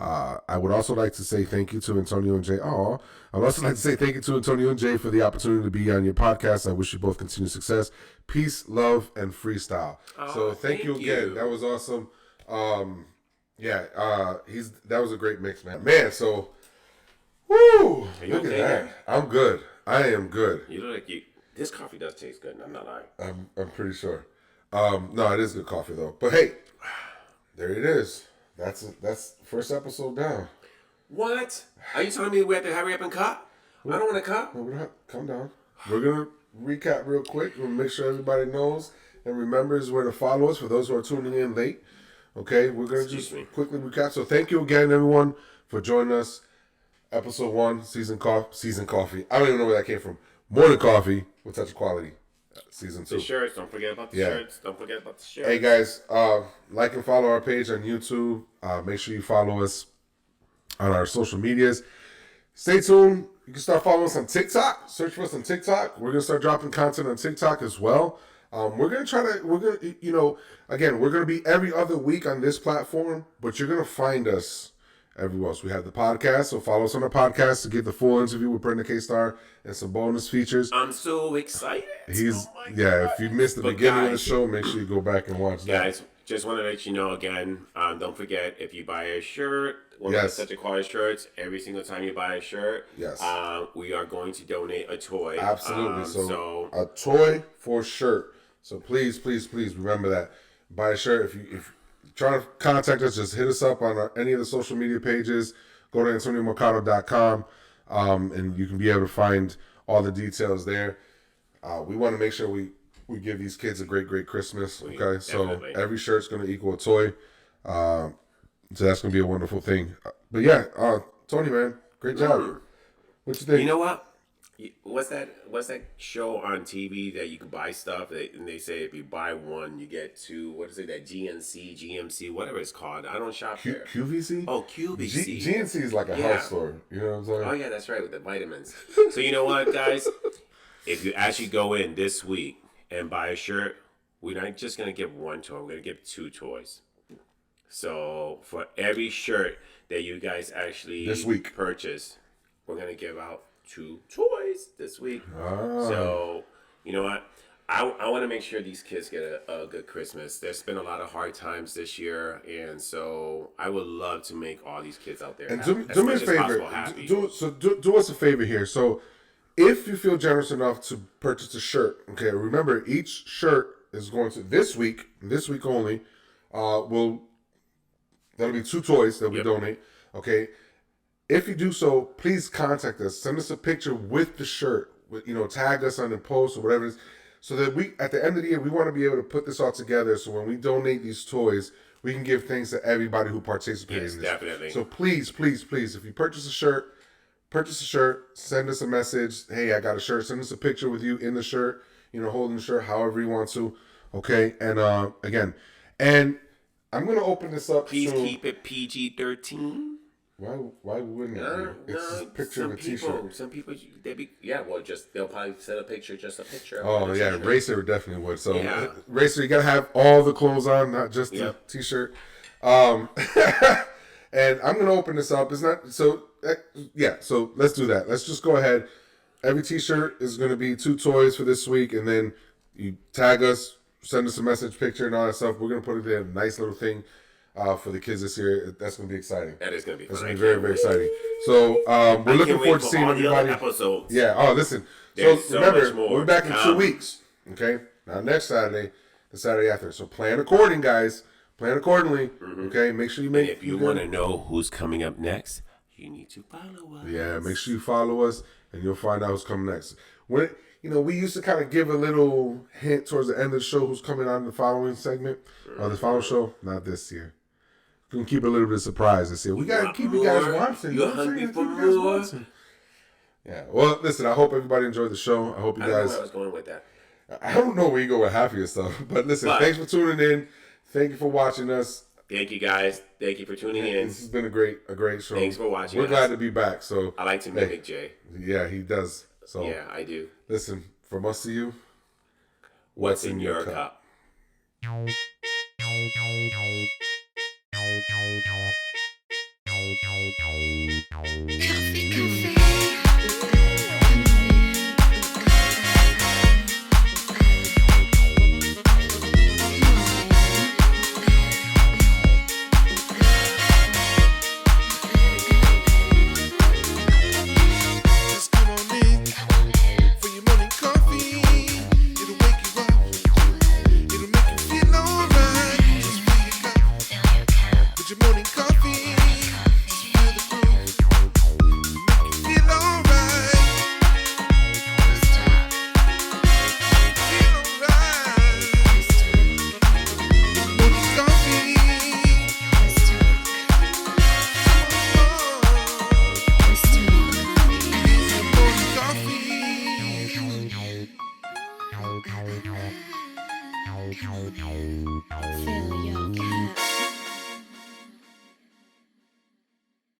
I would also like to say thank you to Antonio and Jay. I'd also like to say thank you to Antonio and Jay for the opportunity to be on your podcast. I wish you both continued success, peace, love, and freestyle. So thank you again. That was awesome. That was a great mix, man. So, woo! Look at that. I'm good. I am good. You look like you. This coffee does taste good. I'm not lying. I'm pretty sure. No, it is good coffee though. But hey, there it is. That's first episode down. What? Are you telling me we have to hurry up and cut? I don't want to cut. No, come down. We're gonna recap real quick. We'll make sure everybody knows and remembers where to follow us for those who are tuning in late. Okay, we're gonna quickly recap. So thank you again, everyone, for joining us. Episode 1, season coffee. I don't even know where that came from. Morning coffee with touch of quality. Season 2. The shirts. Don't forget about the shirts. Don't forget about the shirts. Hey guys, like and follow our page on YouTube. Make sure you follow us on our social medias. Stay tuned. You can start following us on TikTok. Search for us on TikTok. We're gonna start dropping content on TikTok as well. We're gonna be every other week on this platform, but you're gonna find us everywhere else. We have the podcast, so follow us on the podcast to get the full interview with Brenda K, Starr, and some bonus features. I'm so excited. If you missed the beginning of the show, make sure you go back and watch that. Guys, just want to let you know again, don't forget, if you buy a shirt, one of the Such a Quality shirts, every single time you buy a shirt, we are going to donate a toy. Absolutely. So a toy for a shirt. So please remember that. Buy a shirt. If you're trying to contact us, just hit us up on any of the social media pages. Go to AntonioMercado.com, and you can be able to find all the details there. We want to make sure we give these kids a great Christmas. Okay, so every shirt's going to equal a toy. So that's going to be a wonderful thing. But yeah, Tony, man, great job. What you think? You know what? What's that show on TV that you can buy stuff and they say if you buy one you get two? What is it? That GMC, whatever it's called. I don't shop there. QVC? Oh, QVC. GNC is like a health store. You know what I'm saying? Oh yeah, that's right, with the vitamins. So you know what, guys? If you actually go in this week and buy a shirt, we're not just gonna give one toy. We're gonna give 2 toys. So for every shirt that you guys actually this week purchase, we're gonna give out 2 toys this week. So, you know what? I want to make sure these kids get a good Christmas. There's been a lot of hard times this year, and so I would love to make all these kids out there And happy, do me a favor. Do us a favor here. So, if you feel generous enough to purchase a shirt, okay, remember each shirt is going to this week only. That'll be 2 toys that we donate. Okay, if you do so, please contact us. Send us a picture with the shirt. Tag us on the post or whatever it is. So that we, at the end of the year, we want to be able to put this all together. So when we donate these toys, we can give things to everybody who participated in this. Definitely. So please, if you purchase a shirt, send us a message. Hey, I got a shirt. Send us a picture with you in the shirt, holding the shirt, however you want to. Okay. And again, and I'm going to open this up. Please keep it PG-13. Why wouldn't it? It's a picture of a t-shirt. Some people, they'll probably send a picture, just a picture. Oh yeah, Racer definitely would. So Racer, you gotta have all the clothes on, not just the t-shirt. And I'm gonna open this up. It's not so. So let's do that. Let's just go ahead. Every t-shirt is gonna be 2 toys for this week, and then you tag us, send us a message, picture, and all that stuff. We're gonna put it in a nice little thing. For the kids this year, that's going to be exciting. That is going to be fun. That's going to be very, very exciting. So we're looking forward to seeing everybody. Episodes. Yeah. Oh, listen. There's so remember, we're back in 2 come. weeks. Okay. Now next Saturday, the Saturday after. So plan according, guys. Plan accordingly. Okay. Make sure you make. And if you want to know who's coming up next, you need to follow us. Yeah. Make sure you follow us, and you'll find out who's coming next. When we used to kind of give a little hint towards the end of the show who's coming on in the following segment or the following show. Not this year. We can keep a little bit of surprise this year. We got to keep you guys watching. You're hungry for more? Yeah. Well, listen, I hope everybody enjoyed the show. I hope you guys. I don't know where I was going with that. I don't know where you go with half of your stuff. But listen, thanks for tuning in. Thank you for watching us. Thank you, guys. Thank you for tuning in. This has been a great show. Thanks for watching. We're glad to be back. So I like to mimic Jay. Yeah, he does. So yeah, I do. Listen, from us to you, what's in your cup? Fill your cup.